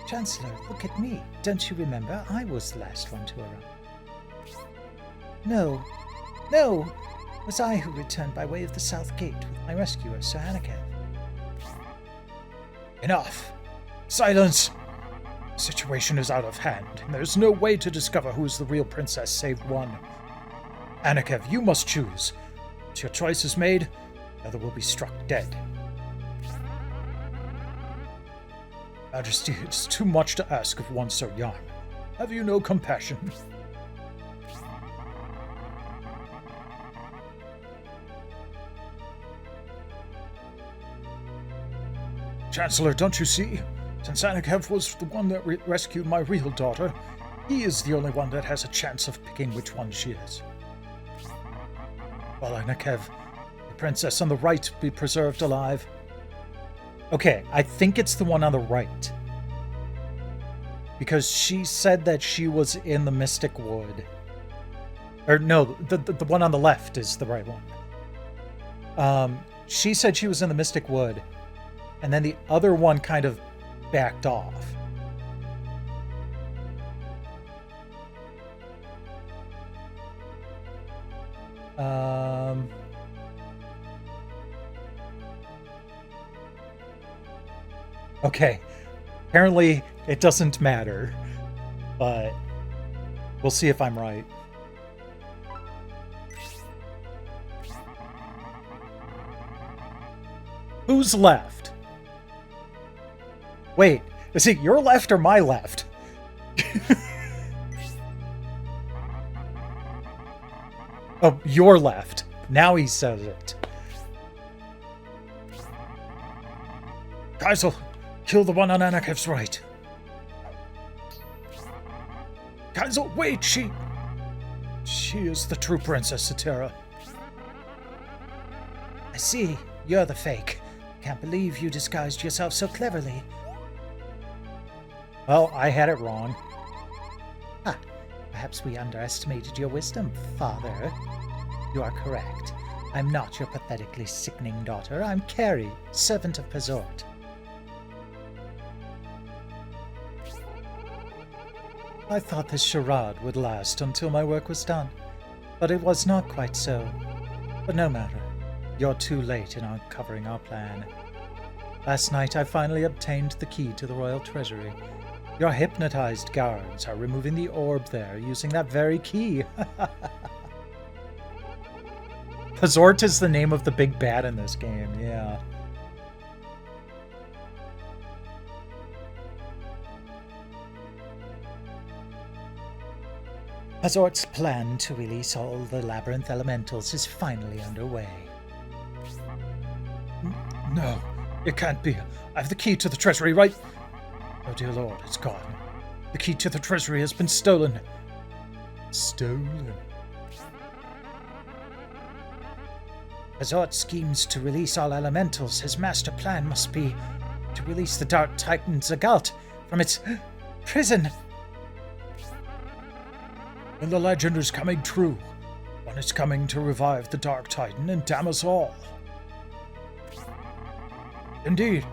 S2: Chancellor, look at me. Don't you remember? I was the last one to arrive. No. It was I who returned by way of the South Gate with my rescuer, Sir Anakam.
S1: Enough! Silence! The situation is out of hand, and there's no way to discover who's the real princess save one. Anakev, you must choose. Once your choice is made, the other will be struck dead. Majesty, it's too much to ask of one so young. Have you no compassion? Chancellor, don't you see? Since Anakev was the one that rescued my real daughter, he is the only one that has a chance of picking which one she is. Well, Anakev, the princess on the right be preserved alive. Okay, I think it's the one on the right. Because she said that she was in the Mystic Wood. Or no, the one on the left is the right one. She said she was in the Mystic Wood, and then the other one kind of backed off. Okay. Apparently, it doesn't matter. But we'll see if I'm right. Who's left? Wait, is it your left or my left? Oh, your left. Now he says it. Kaisel, kill the one on Anakev's right. Kaisel, wait, she is the true Princess Satara.
S2: I see, you're the fake. Can't believe you disguised yourself so cleverly.
S1: Well, I had it wrong.
S2: Ah, perhaps we underestimated your wisdom, Father. You are correct. I'm not your pathetically sickening daughter. I'm Carrie, servant of Pazort. I thought this charade would last until my work was done, but it was not quite so. But no matter. You're too late in uncovering our plan. Last night I finally obtained the key to the royal treasury. Your hypnotized guards are removing the orb there using that very key. Pazort is the name of the big bad in this game, yeah. Pazort's plan to release all the Labyrinth Elementals is finally underway.
S1: No, it can't be. I have the key to the treasury, right? Oh dear Lord, it's gone. The key to the treasury has been stolen. Stolen?
S2: Pazort schemes to release all elementals. His master plan must be to release the Dark Titan Zagalt from its prison.
S1: And the legend is coming true. One is coming to revive the Dark Titan and damn us all. Indeed,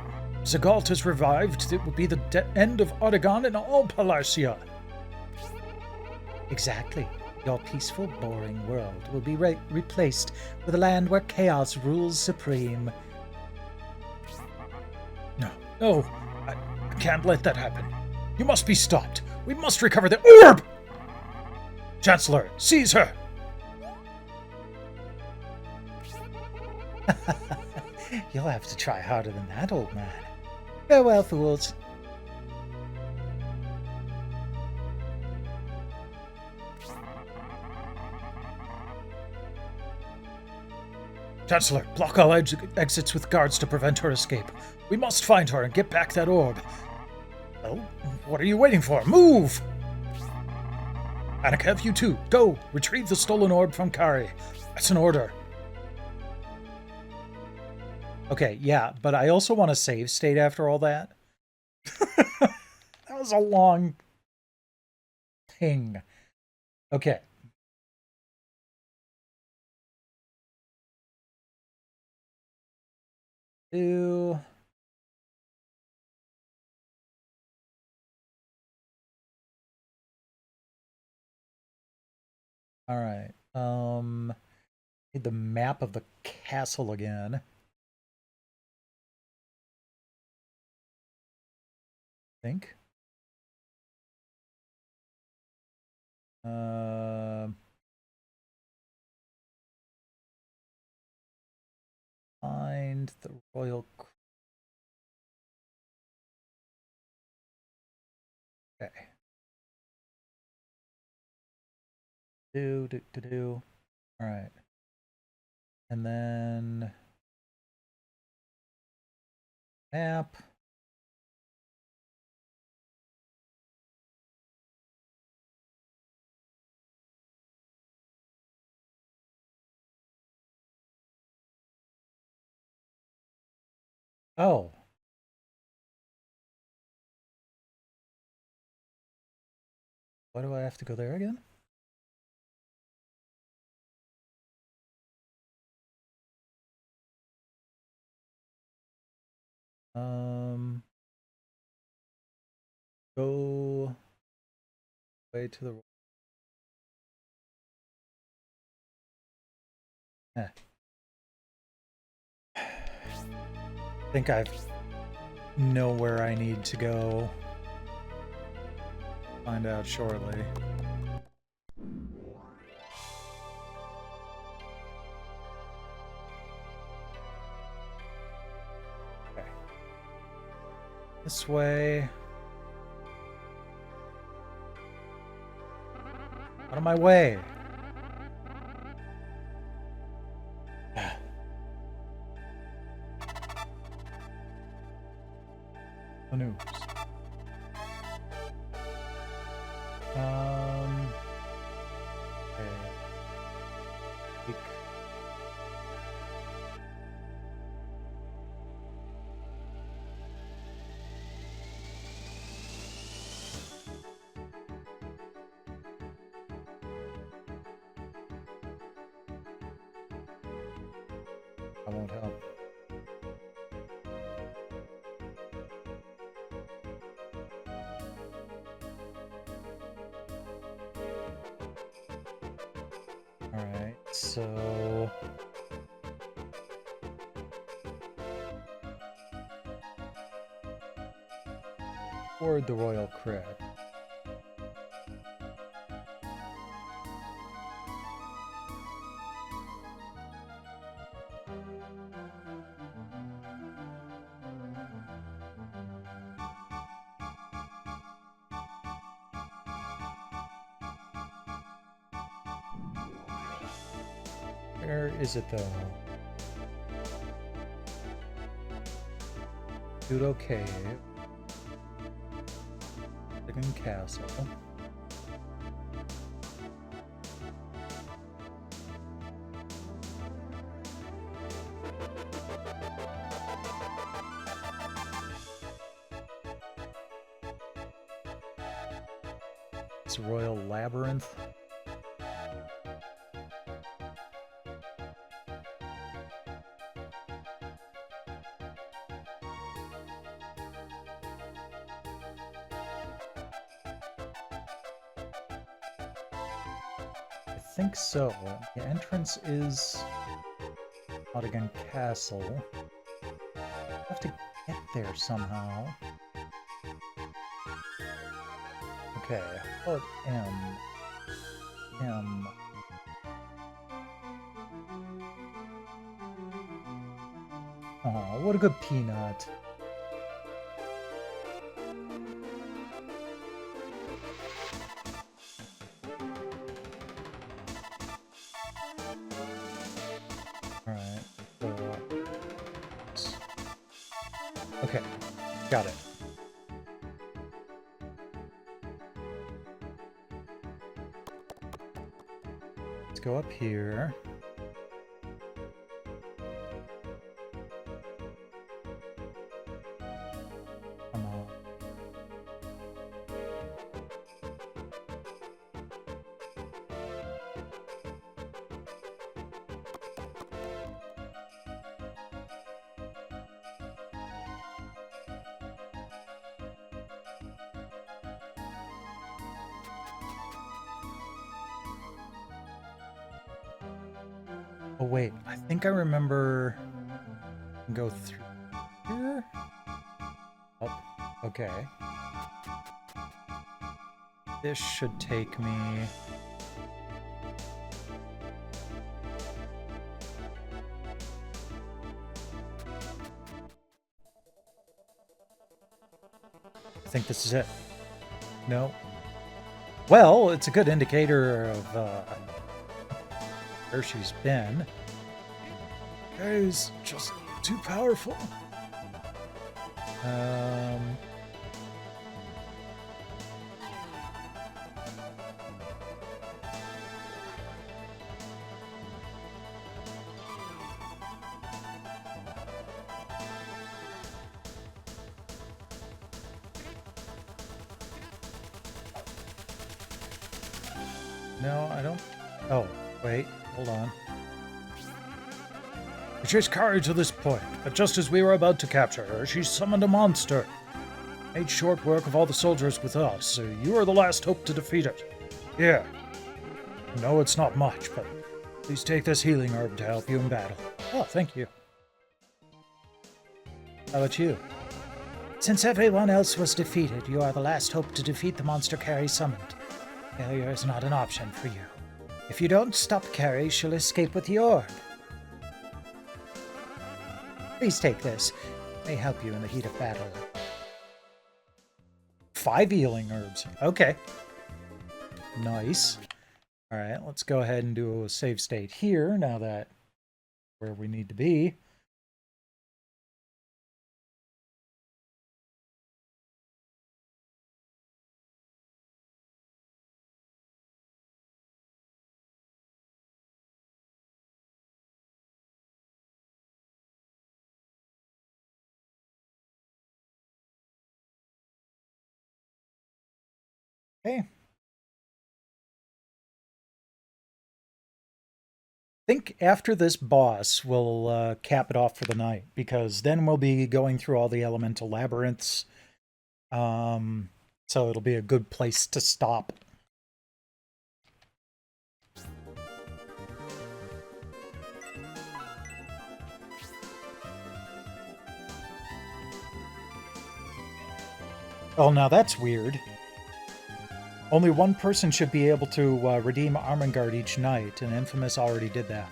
S1: Zagalt is revived. It will be the end of Oregon and all Palarcia.
S2: Exactly. Your peaceful, boring world will be replaced with a land where chaos rules supreme.
S1: No, I can't let that happen. You must be stopped. We must recover the orb! Chancellor, seize her!
S2: You'll have to try harder than that, old man. Farewell, fools.
S1: Chancellor, block all exits with guards to prevent her escape. We must find her and get back that orb. Well, what are you waiting for? Move! Anakev, you too. Go! Retrieve the stolen orb from Kari. That's an order. Okay, yeah, but I also want to save state after all that. That was a long thing. Okay. All right. Need the map of the castle again. I think. Find the royal. Okay. Do. All right. And then map. Oh. Why do I have to go there again? Go way to the. Eh. I think I know where I need to go. Find out shortly. Okay. This way. Out of my way. The news. Okay. I won't help. Alright, so toward the royal crypt. Where is it though? Pseudo Cave. Second Castle. It's Royal Labyrinth. I think so. The entrance is Nottingham Castle. I have to get there somehow. Okay, put M. M. Oh, what a good peanut. Alright. Okay, got it. Let's go up here. Come on. Oh wait, I think I remember go through here. Oh, okay. This should take me. I think this is it. No. Well, it's a good indicator of where she's been. Guy's just too powerful. No, I don't. Oh, wait, hold on. We chased Kari to this point, but just as we were about to capture her, she summoned a monster. Made short work of all the soldiers with us, so you are the last hope to defeat it. Here. No, it's not much, but please take this healing herb to help you in battle. Oh, thank you. How about you?
S2: Since everyone else was defeated, you are the last hope to defeat the monster Carrie summoned. Failure is not an option for you. If you don't stop Carrie, she'll escape with the orb. Please take this. It may help you in the heat of battle.
S1: 5 healing herbs. Okay. Nice. Alright, let's go ahead and do a save state here, now that where we need to be. Okay. I think after this boss, we'll cap it off for the night, because then we'll be going through all the elemental labyrinths. So it'll be a good place to stop. Oh, now that's weird. Only one person should be able to redeem Armengard each night, and Infamous already did that.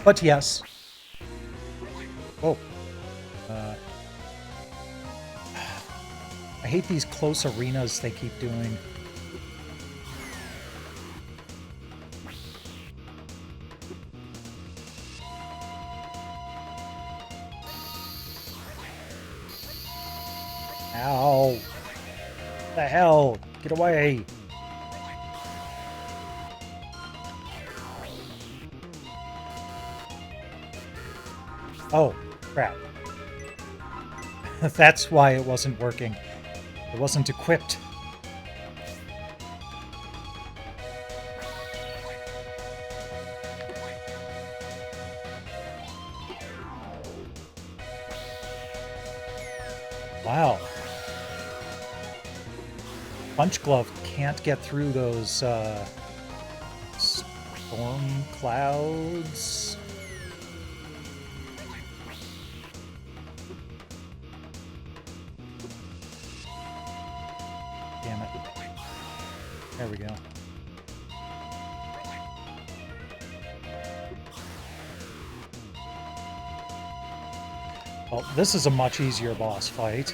S1: But yes. Whoa. I hate these close arenas they keep doing. Ow. What the hell? Get away. Oh, crap. That's why it wasn't working. It wasn't equipped. Wow. Punch Glove can't get through those storm clouds. Damn it. There we go. Well, this is a much easier boss fight.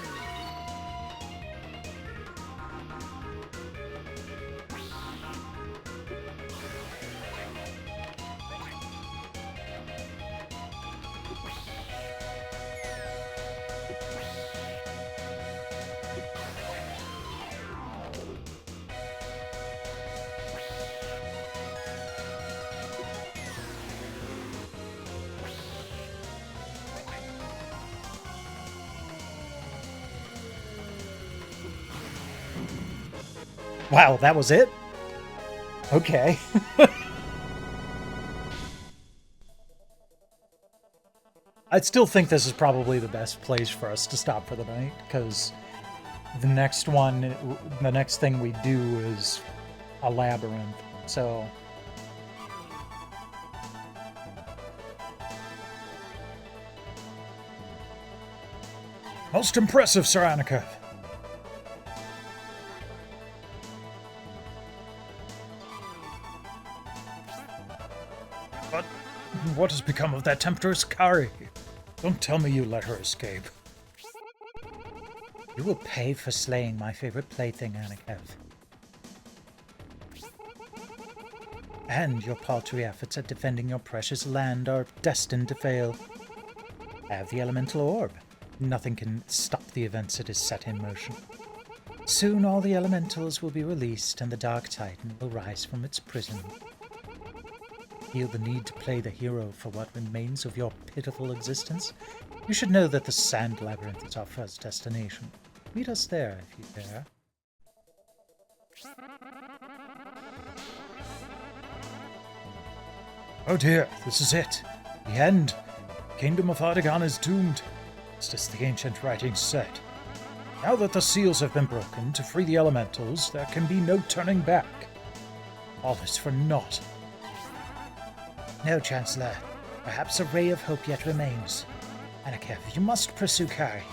S1: Wow, that was it? Okay. I still think this is probably the best place for us to stop for the night, because the next thing we do is a labyrinth. So most impressive, Sir Annika. But what has become of that temptress Kari? Don't tell me you let her escape.
S2: You will pay for slaying my favorite plaything, Anikev. And your paltry efforts at defending your precious land are destined to fail. I have the elemental orb. Nothing can stop the events it has set in motion. Soon all the elementals will be released and the Dark Titan will rise from its prison. Feel the need to play the hero for what remains of your pitiful existence? You should know that the Sand Labyrinth is our first destination. Meet us there if you dare.
S1: Oh dear, this is it. The end. Kingdom of Ardagon is doomed, just as the ancient writings said. Now that the seals have been broken to free the elementals, there can be no turning back. All is for naught.
S2: No, Chancellor. Perhaps a ray of hope yet remains. Anikev, you must pursue Kari.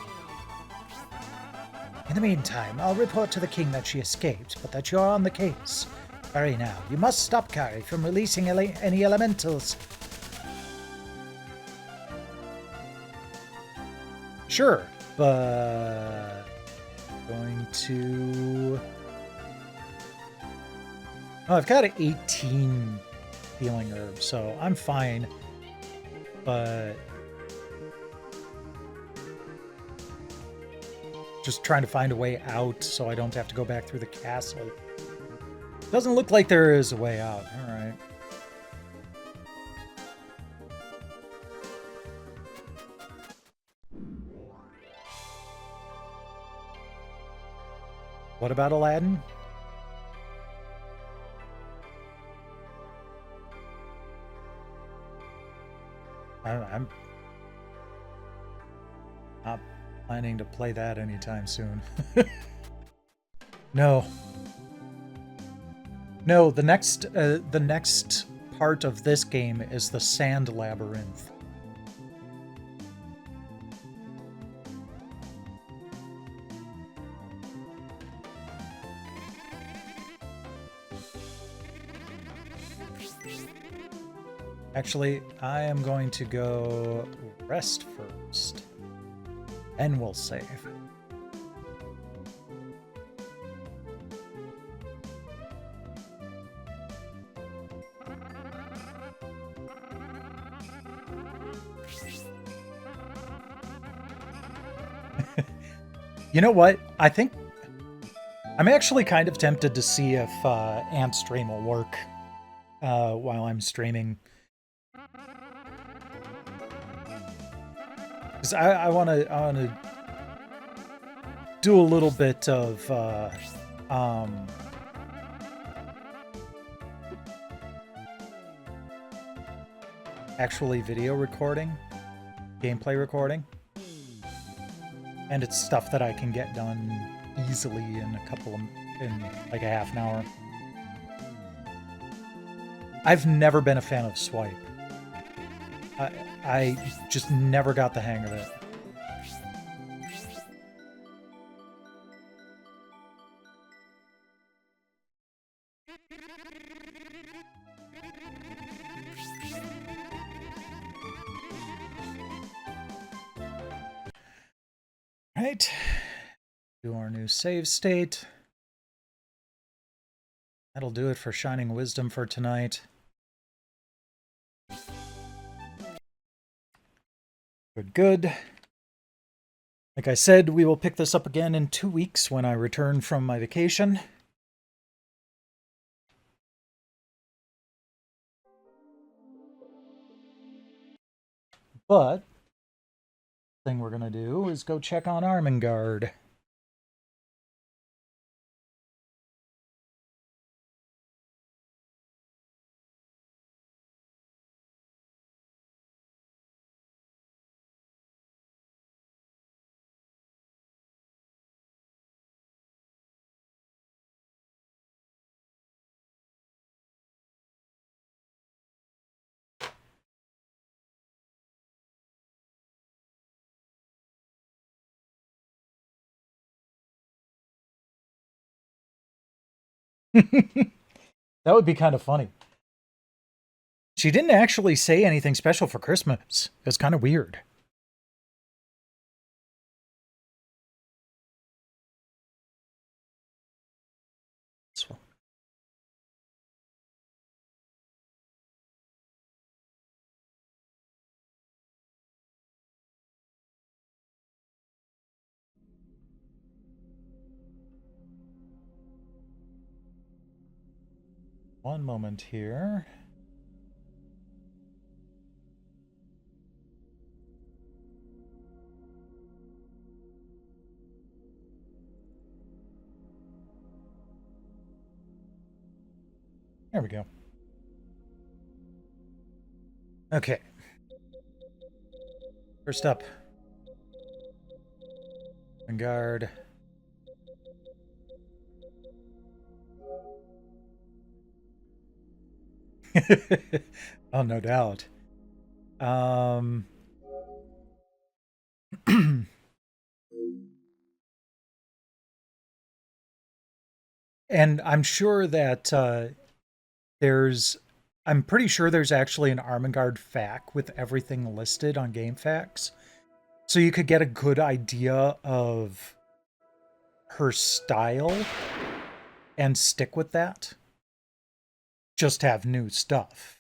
S2: In the meantime, I'll report to the king that she escaped, but that you're on the case. Hurry now. You must stop Kari from releasing any elementals.
S1: Sure, but... going to... Oh, I've got 18 healing herbs, so I'm fine. But... just trying to find a way out so I don't have to go back through the castle. Doesn't look like there is a way out. Alright. What about Aladdin? I'm not planning to play that anytime soon. No. No, the next part of this game is the Sand Labyrinth. Actually, I am going to go rest first. Then we'll save. You know what? I think I'm actually kind of tempted to see if Ant Stream will work while I'm streaming. Because I want to do a little bit of actually video recording, gameplay recording, and it's stuff that I can get done easily in like a half an hour. I've never been a fan of Swipe. I just never got the hang of it. Right. Do our new save state. That'll do it for Shining Wisdom for tonight. Good. Like I said, we will pick this up again in 2 weeks when I return from my vacation. But the thing we're going to do is go check on Armengard. That would be kind of funny. She didn't actually say anything special for Christmas. It was kind of weird. So, one moment here. There we go. Okay. First up. Vanguard. Oh, no doubt. And I'm sure that I'm pretty sure there's actually an Armengard FAQ with everything listed on GameFAQs. So you could get a good idea of her style and stick with that. Just have new stuff.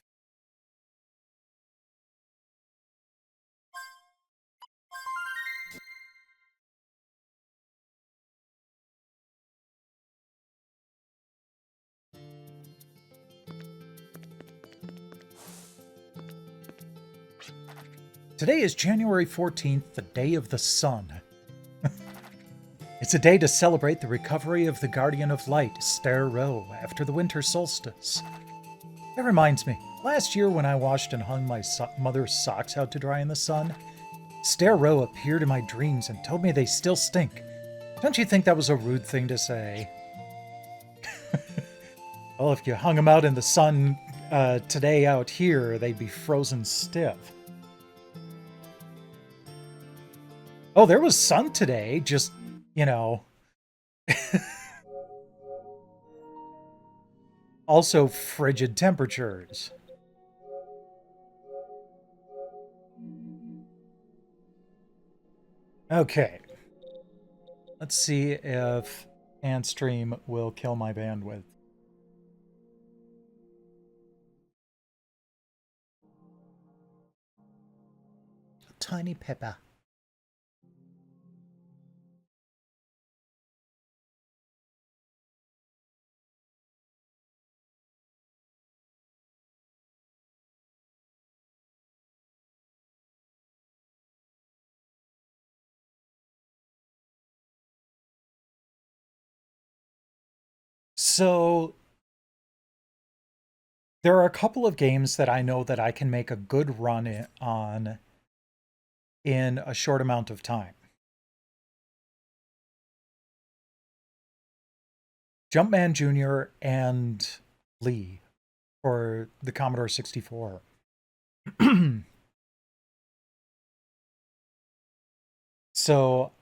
S1: Today is January 14th, the Day of the Sun. It's a day to celebrate the recovery of the Guardian of Light, Ster-Ro, after the winter solstice. That reminds me, last year when I washed and hung my mother's socks out to dry in the sun, Ster-Ro appeared in my dreams and told me they still stink. Don't you think that was a rude thing to say? Well, if you hung them out in the sun today out here, they'd be frozen stiff. Oh, there was sun today, just, you know. Also frigid temperatures. Okay. Let's see if Antstream will kill my bandwidth. Tiny pepper. So there are a couple of games that I know that I can make a good run on in a short amount of time. Jumpman Jr. and Lee for the Commodore 64. So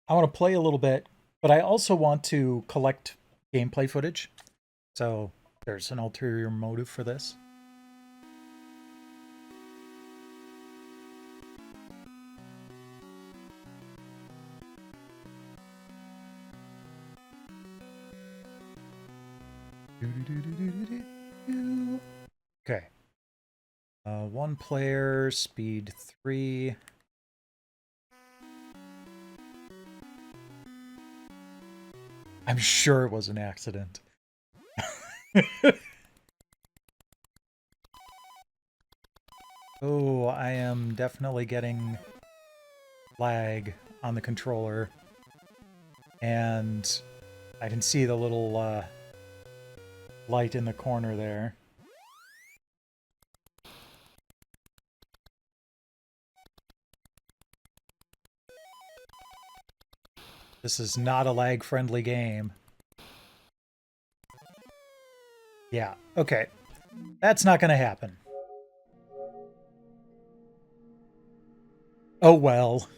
S1: I want to play a little bit, but I also want to collect gameplay footage. So there's an ulterior motive for this. Okay. One player, speed 3. I'm sure it was an accident. Oh, I am definitely getting lag on the controller. And I can see the little light in the corner there. This is not a lag-friendly game. Yeah, okay. That's not going to happen. Oh well.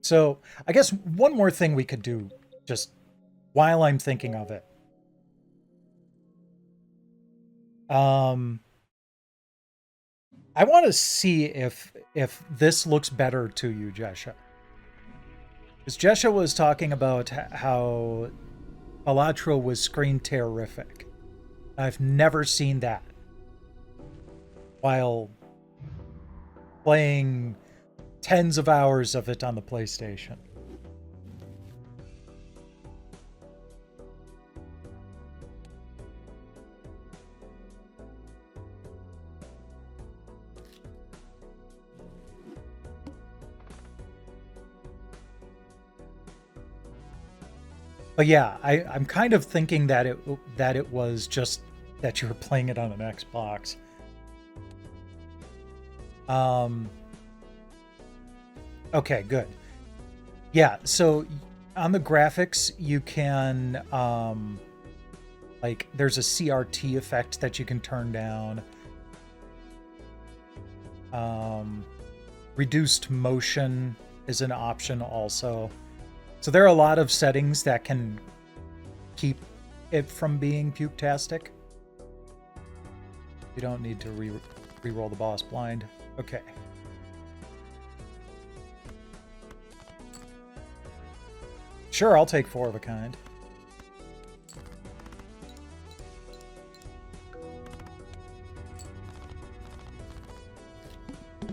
S1: So I guess one more thing we could do, just while I'm thinking of it. I want to see if this looks better to you, Jesha. Because Jesha was talking about how Elatro was screen terrific. I've never seen that while playing tens of hours of it on the PlayStation. But yeah, I'm kind of thinking that it was just that you were playing it on an Xbox. Okay, good. Yeah, so on the graphics, you can like there's a CRT effect that you can turn down. Reduced motion is an option also. So there are a lot of settings that can keep it from being puke-tastic. You don't need to re-roll the boss blind. Okay. Sure, I'll take 4 of a kind.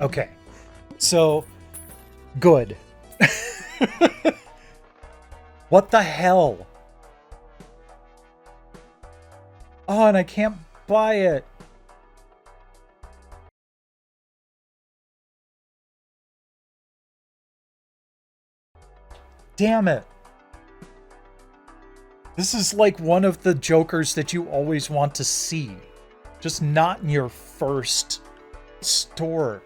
S1: Okay. So, good. What the hell? Oh, and I can't buy it. Damn it. This is like one of the jokers that you always want to see. Just not in your first store.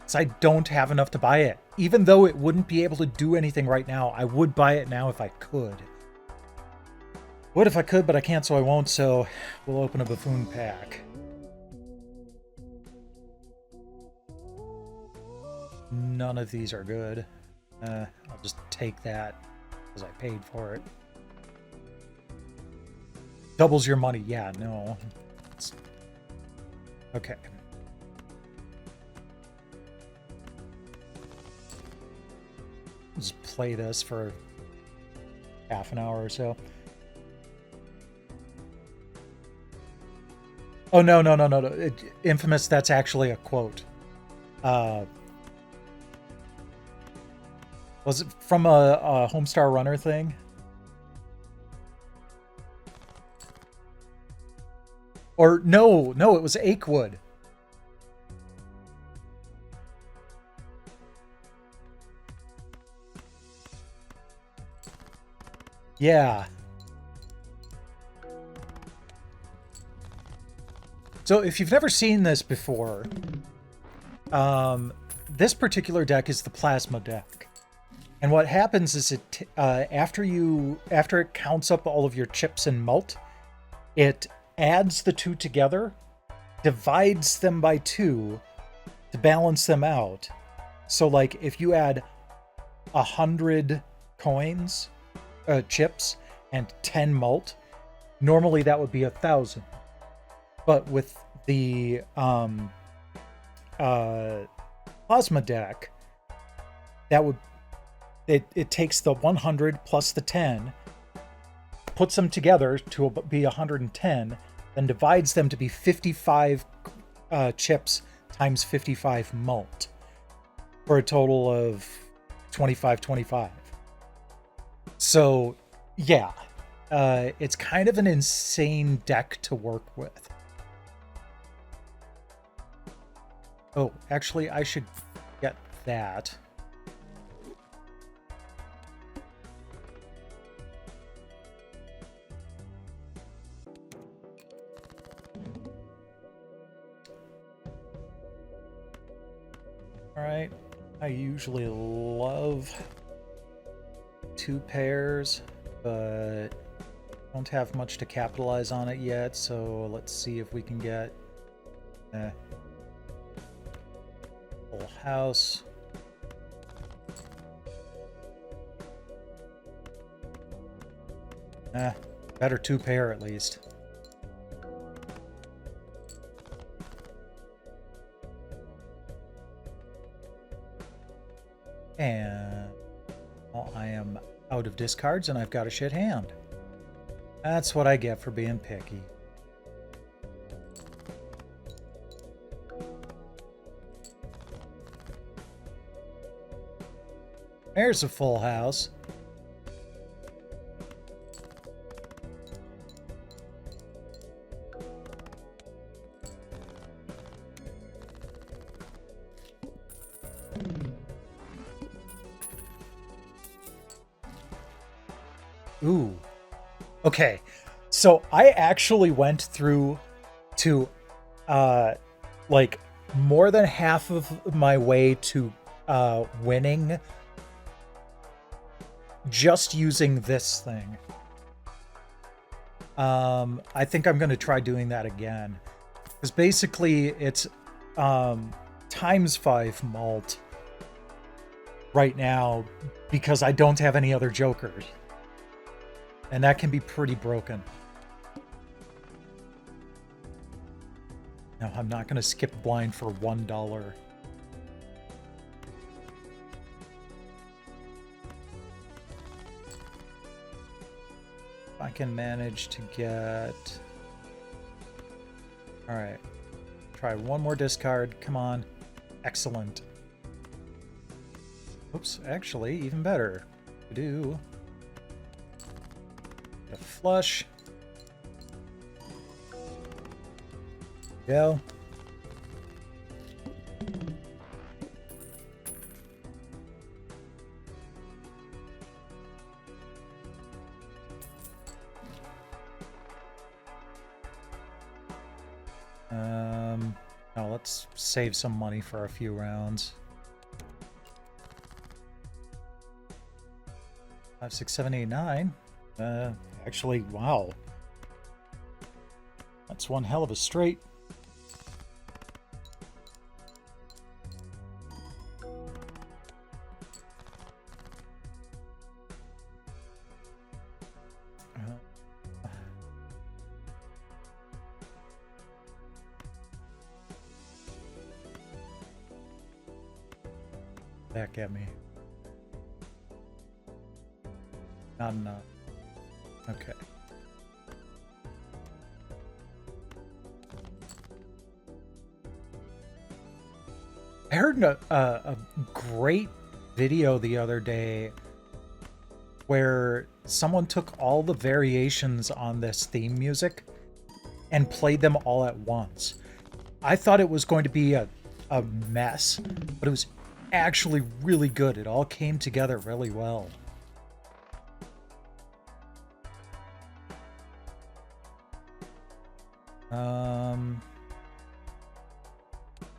S1: So I don't have enough to buy it. Even though it wouldn't be able to do anything right now, I would buy it now if I could. Would if I could, but I can't, so I won't, so we'll open a buffoon pack. None of these are good. I'll just take that because I paid for it. Doubles your money. Yeah, no. Okay. Just play this for half an hour or so. Oh, no. Infamous, that's actually a quote. Was it from a Homestar Runner thing? Or no, it was Akewood. Yeah. So if you've never seen this before, this particular deck is the plasma deck. And what happens is it after it counts up all of your chips and malt, it adds the two together, divides them by 2 to balance them out. So like if you add 100 coins, chips, and 10 malt, normally that would be 1,000. But with the plasma deck, that would it takes the 100 plus the 10, puts them together to be 110, then divides them to be 55 chips times 55 malt for a total of 25. So yeah, it's kind of an insane deck to work with. Oh, actually, I should get that. All right. I usually love 2 pairs, but don't have much to capitalize on it yet, so let's see if we can get full house. Better 2 pair at least. And well, I am out of discards and I've got a shit hand. That's what I get for being picky. There's a full house. Ooh. Okay. So I actually went through to like more than half of my way to winning just using this thing. I think I'm going to try doing that again. Because basically it's times 5 malt right now because I don't have any other jokers. And that can be pretty broken. No, I'm not going to skip blind for $1. If I can manage to get... Alright. Try one more discard. Come on. Excellent. Oops, actually, even better. Do a flush. Go. Now let's save some money for a few rounds. 5, 6, 7, 8, 9. Actually, wow. That's one hell of a straight. Back at me. Not enough. Okay. I heard a great video the other day where someone took all the variations on this theme music and played them all at once. I thought it was going to be a mess, but it was actually really good. It all came together really well.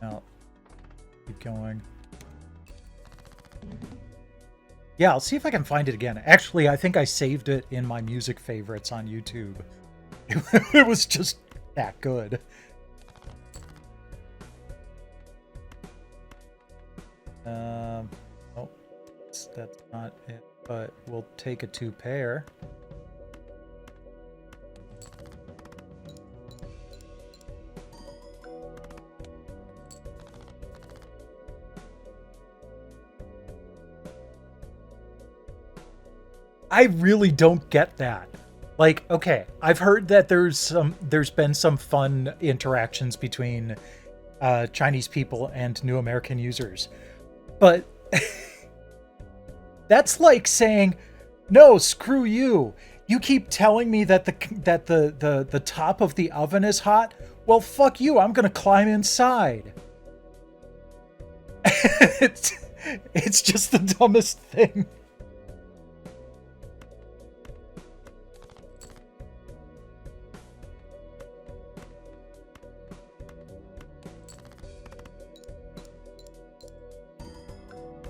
S1: Now, keep going. Yeah, I'll see if I can find it again. Actually, I think I saved it in my music favorites on YouTube. It was just that good. Oh, that's not it, but we'll take a 2 pair. I really don't get that. Like, okay, I've heard that there's been some fun interactions between Chinese people and new American users. But that's like saying, no, screw you. You keep telling me that the top of the oven is hot. Well, fuck you. I'm gonna climb inside. It's just the dumbest thing.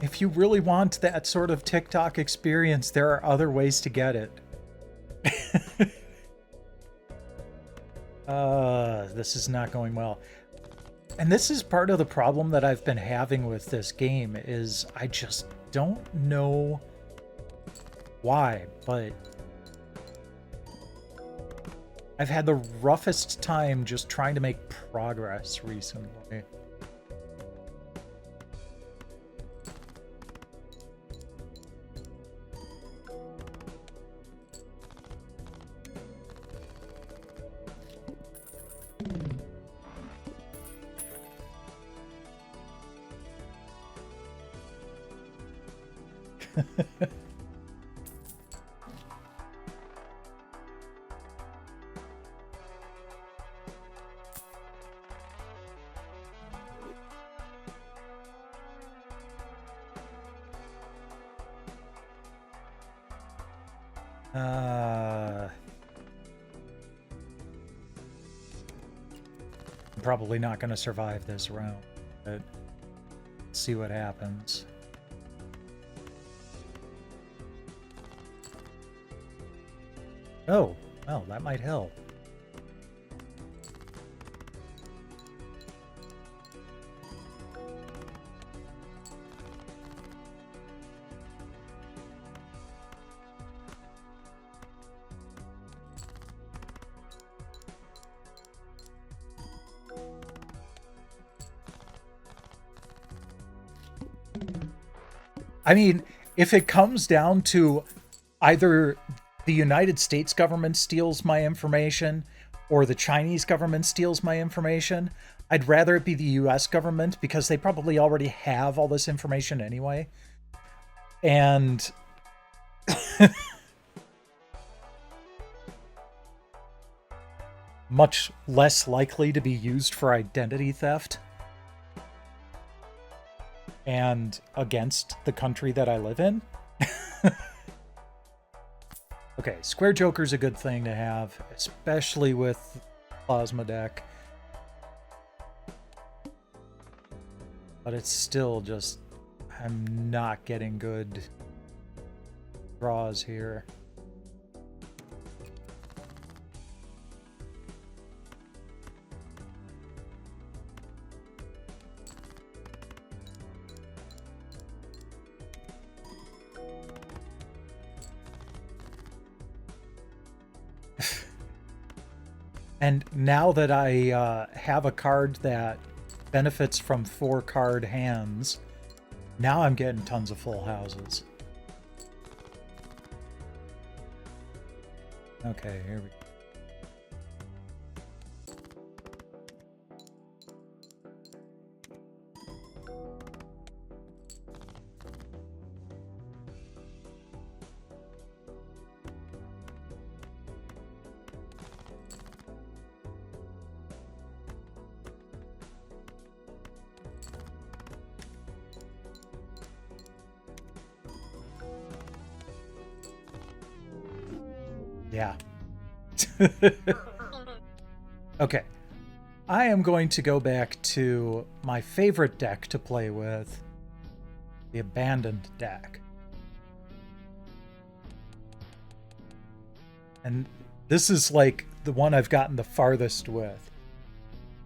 S1: If you really want that sort of TikTok experience, there are other ways to get it. This is not going well. And this is part of the problem that I've been having with this game is I just don't know why, but I've had the roughest time just trying to make progress recently. I'm probably not going to survive this round, but let's see what happens. Oh, well, that might help. I mean, if it comes down to either the United States government steals my information or the Chinese government steals my information, I'd rather it be the US government because they probably already have all this information anyway. And much less likely to be used for identity theft and against the country that I live in. Okay, Square Joker's a good thing to have, especially with Plasma deck. But it's still just, I'm not getting good draws here. And now that I have a card that benefits from 4 card hands, now I'm getting tons of full houses. Okay, here we go. Yeah. Okay. I am going to go back to my favorite deck to play with, the Abandoned deck. And this is like the one I've gotten the farthest with.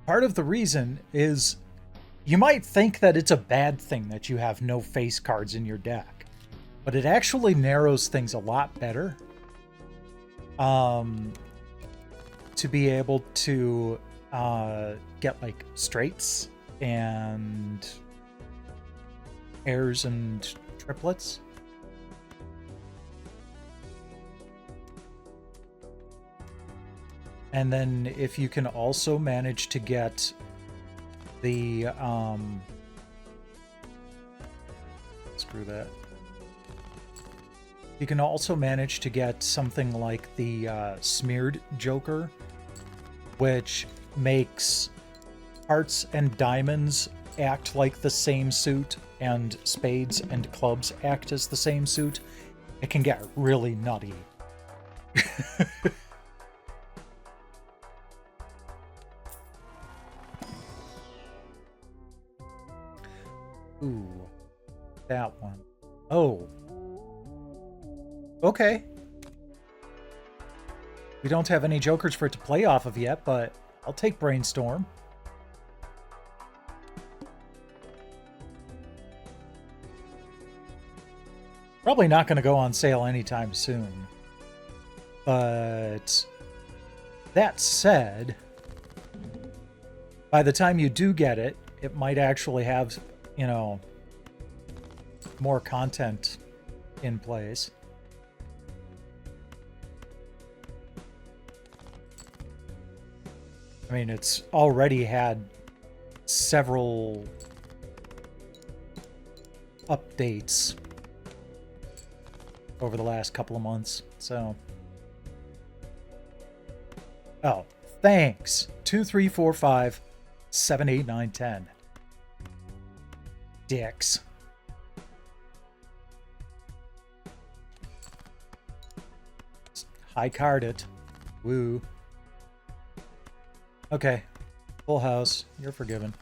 S1: Part of the reason is you might think that it's a bad thing that you have no face cards in your deck, but it actually narrows things a lot better. To be able to get like straights and pairs and triplets. And then if you can also manage to get the screw that. You can also manage to get something like the Smeared Joker, which makes hearts and diamonds act like the same suit, and spades and clubs act as the same suit. It can get really nutty. Ooh, that one. Oh. Okay. We don't have any jokers for it to play off of yet, but I'll take Brainstorm. Probably not going to go on sale anytime soon. But That said, by the time you do get it, it might actually have, you know, more content in place. I mean, it's already had several updates over the last couple of months, so. Oh, thanks. 2, 3, 4, 5, 7, 8, 9, 10. Dicks. High card it. Woo. Okay. Full house. You're forgiven.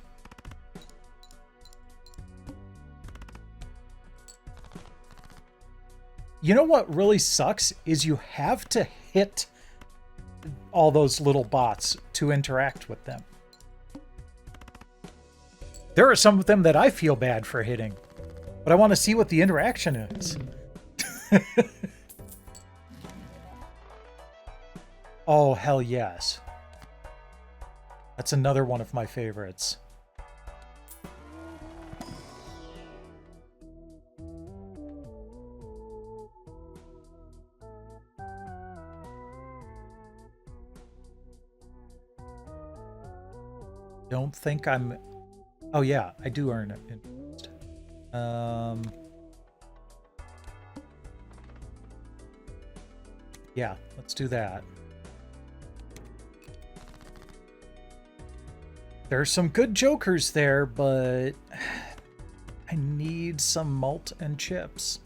S1: You know what really sucks is you have to hit all those little bots to interact with them. There are some of them that I feel bad for hitting, but I want to see what the interaction is. Oh, hell yes. That's another one of my favorites. Don't think I'm... Oh yeah, I do earn it. Yeah, let's do that. There's some good jokers there, but I need some malt and chips.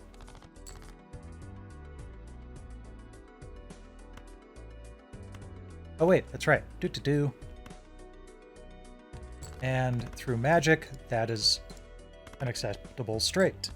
S1: Oh wait, that's right. Do-do-do. And through magic, that is an acceptable straight.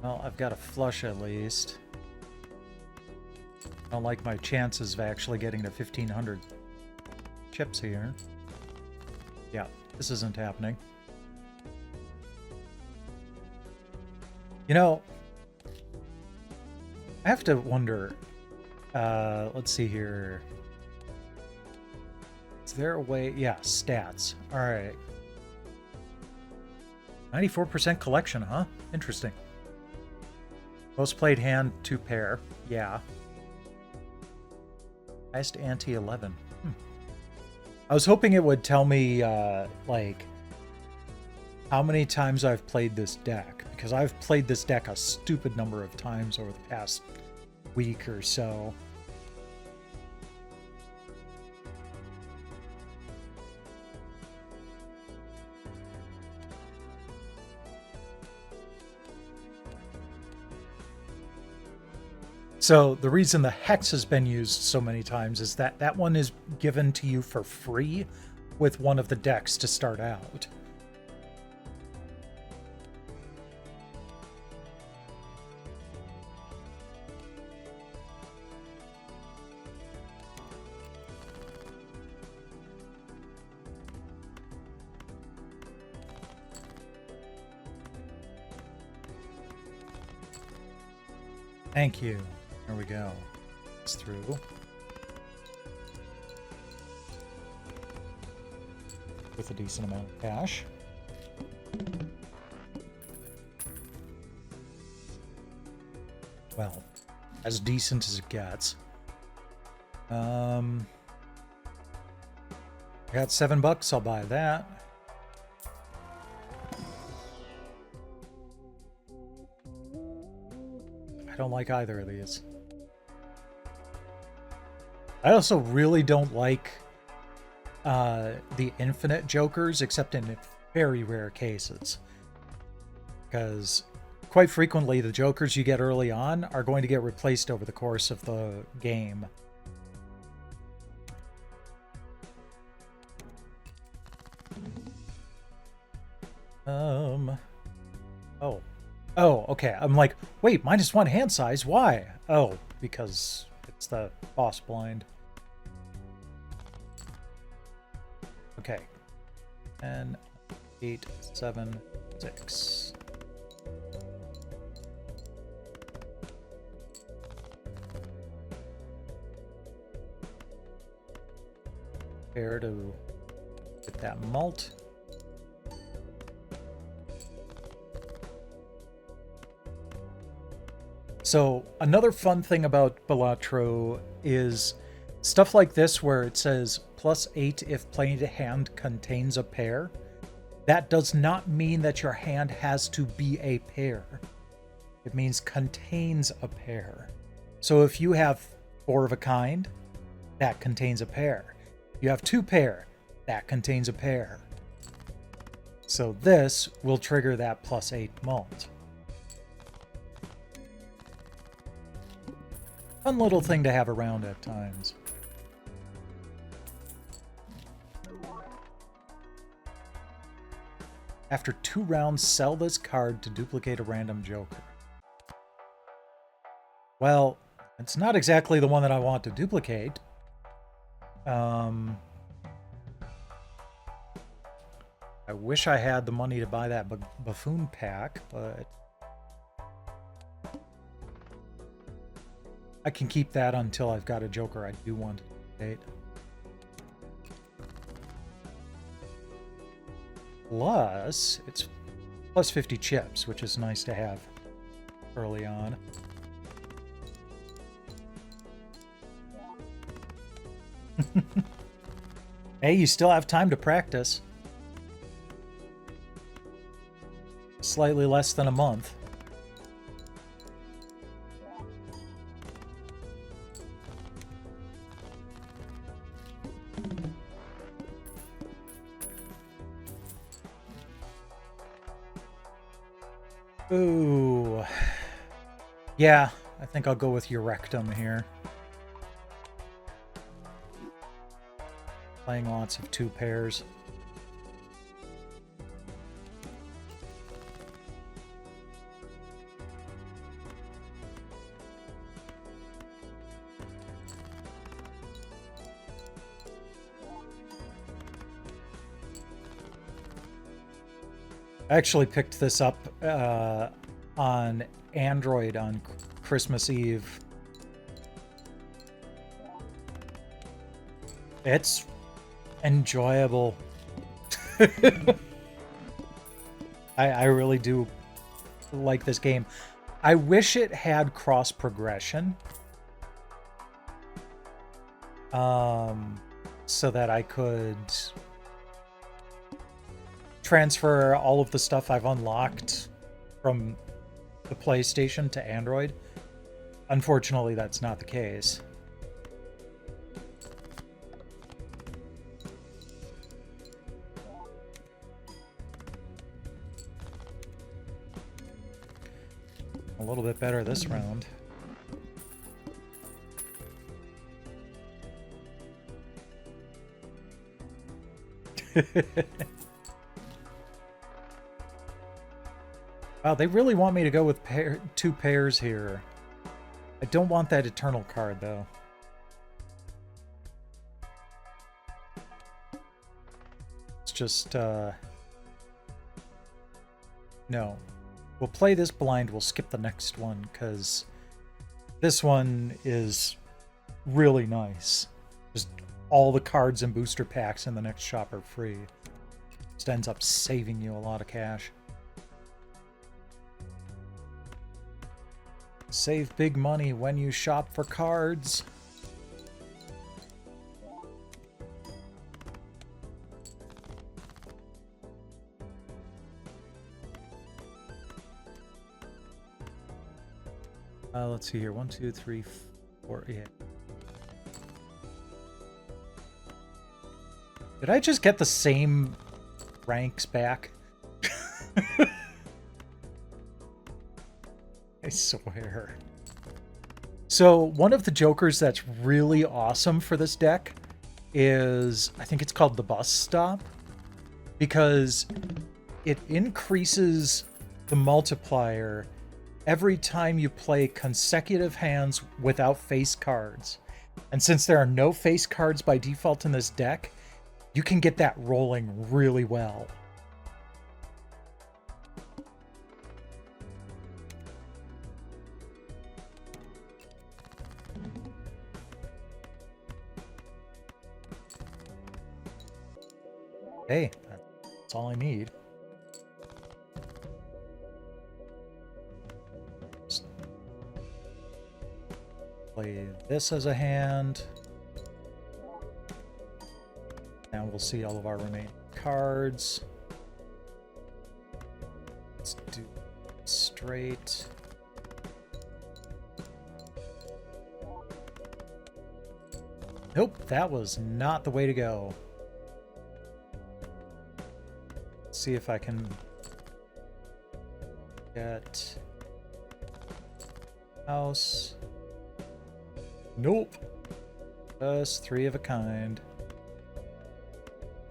S1: Well, I've got a flush at least. I don't like my chances of actually getting to 1,500 chips here. Yeah, this isn't happening. You know, I have to wonder. Let's see here. Is there a way? Yeah, stats. All right. 94% collection, huh? Interesting. Most played hand, 2 pair. Yeah. Highest ante 11. I was hoping it would tell me, like, how many times I've played this deck. Because I've played this deck a stupid number of times over the past week or so. So the reason the Hex has been used so many times is that that one is given to you for free with one of the decks to start out. Thank you. There we go. It's through. With a decent amount of cash. Well, as decent as it gets. I got $7, I'll buy that. I don't like either of these. I also really don't like the infinite jokers, except in very rare cases. Because quite frequently, the jokers you get early on are going to get replaced over the course of the game. Oh. Oh, okay. I'm like, wait, -1 hand size? Why? Oh, because it's the boss blind. Okay. 10, 8, 7, 6. Prepare to get that malt. So another fun thing about Balatro is stuff like this where it says +8 if played hand contains a pair. That does not mean that your hand has to be a pair. It means contains a pair. So if you have 4 of a kind, that contains a pair. You have 2 pair, that contains a pair. So this will trigger that +8 malt. Fun little thing to have around at times. After 2 rounds, sell this card to duplicate a random joker. Well, it's not exactly the one that I want to duplicate. I wish I had the money to buy that buffoon pack, but I can keep that until I've got a joker I do want to duplicate. Plus, it's plus 50 chips, which is nice to have early on. Hey, you still have time to practice. Slightly less than a month. Ooh. Yeah, I think I'll go with your rectum here. Playing lots of 2 pairs. I actually picked this up on Android on Christmas Eve. It's enjoyable. I really do like this game. I wish it had cross progression. So that I could transfer all of the stuff I've unlocked from the PlayStation to Android. Unfortunately, that's not the case. A little bit better this round. Wow, they really want me to go with 2 pairs here. I don't want that Eternal card, though. It's just, no. We'll play this blind, we'll skip the next one, because this one is really nice. Just all the cards and booster packs in the next shop are free. Just ends up saving you a lot of cash. Save big money when you shop for cards. Let's see here. 1, 2, 3, 4. Yeah. Did I just get the same ranks back? I swear. So one of the jokers that's really awesome for this deck is, I think it's called the Bus Stop, because it increases the multiplier every time you play consecutive hands without face cards. And since there are no face cards by default in this deck, you can get that rolling really well. Hey, that's all I need. Just play this as a hand. Now we'll see all of our remaining cards. Let's do straight. Nope, that was not the way to go. Let's see if I can get house. Nope. Just 3 of a kind.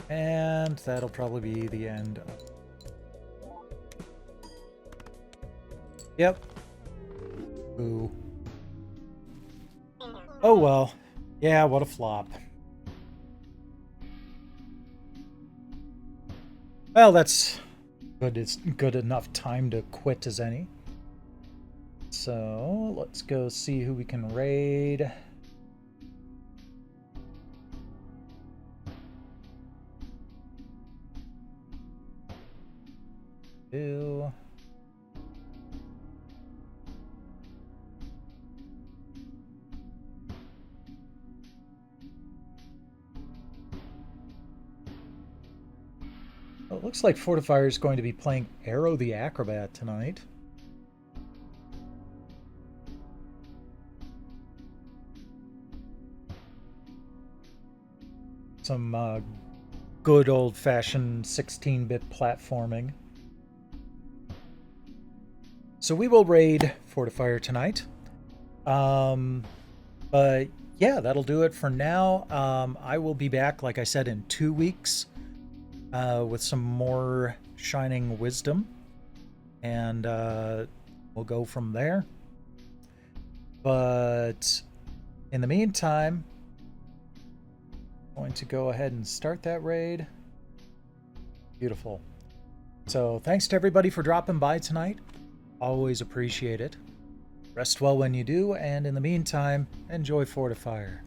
S1: And that'll probably be the end of... Yep. Ooh. Oh well. Yeah, what a flop. Well, that's good. It's good enough time to quit as any. So, let's go see who we can raid. Ew. Well, it looks like Fortifier is going to be playing Arrow the Acrobat tonight. Some good old-fashioned 16-bit platforming. So we will raid Fortifier tonight. But yeah, that'll do it for now. I will be back, like I said, in 2 weeks with some more Shining Wisdom. And we'll go from there. But in the meantime, I'm going to go ahead and start that raid. Beautiful. So thanks to everybody for dropping by tonight. Always appreciate it. Rest well when you do, and in the meantime, enjoy Fortifier.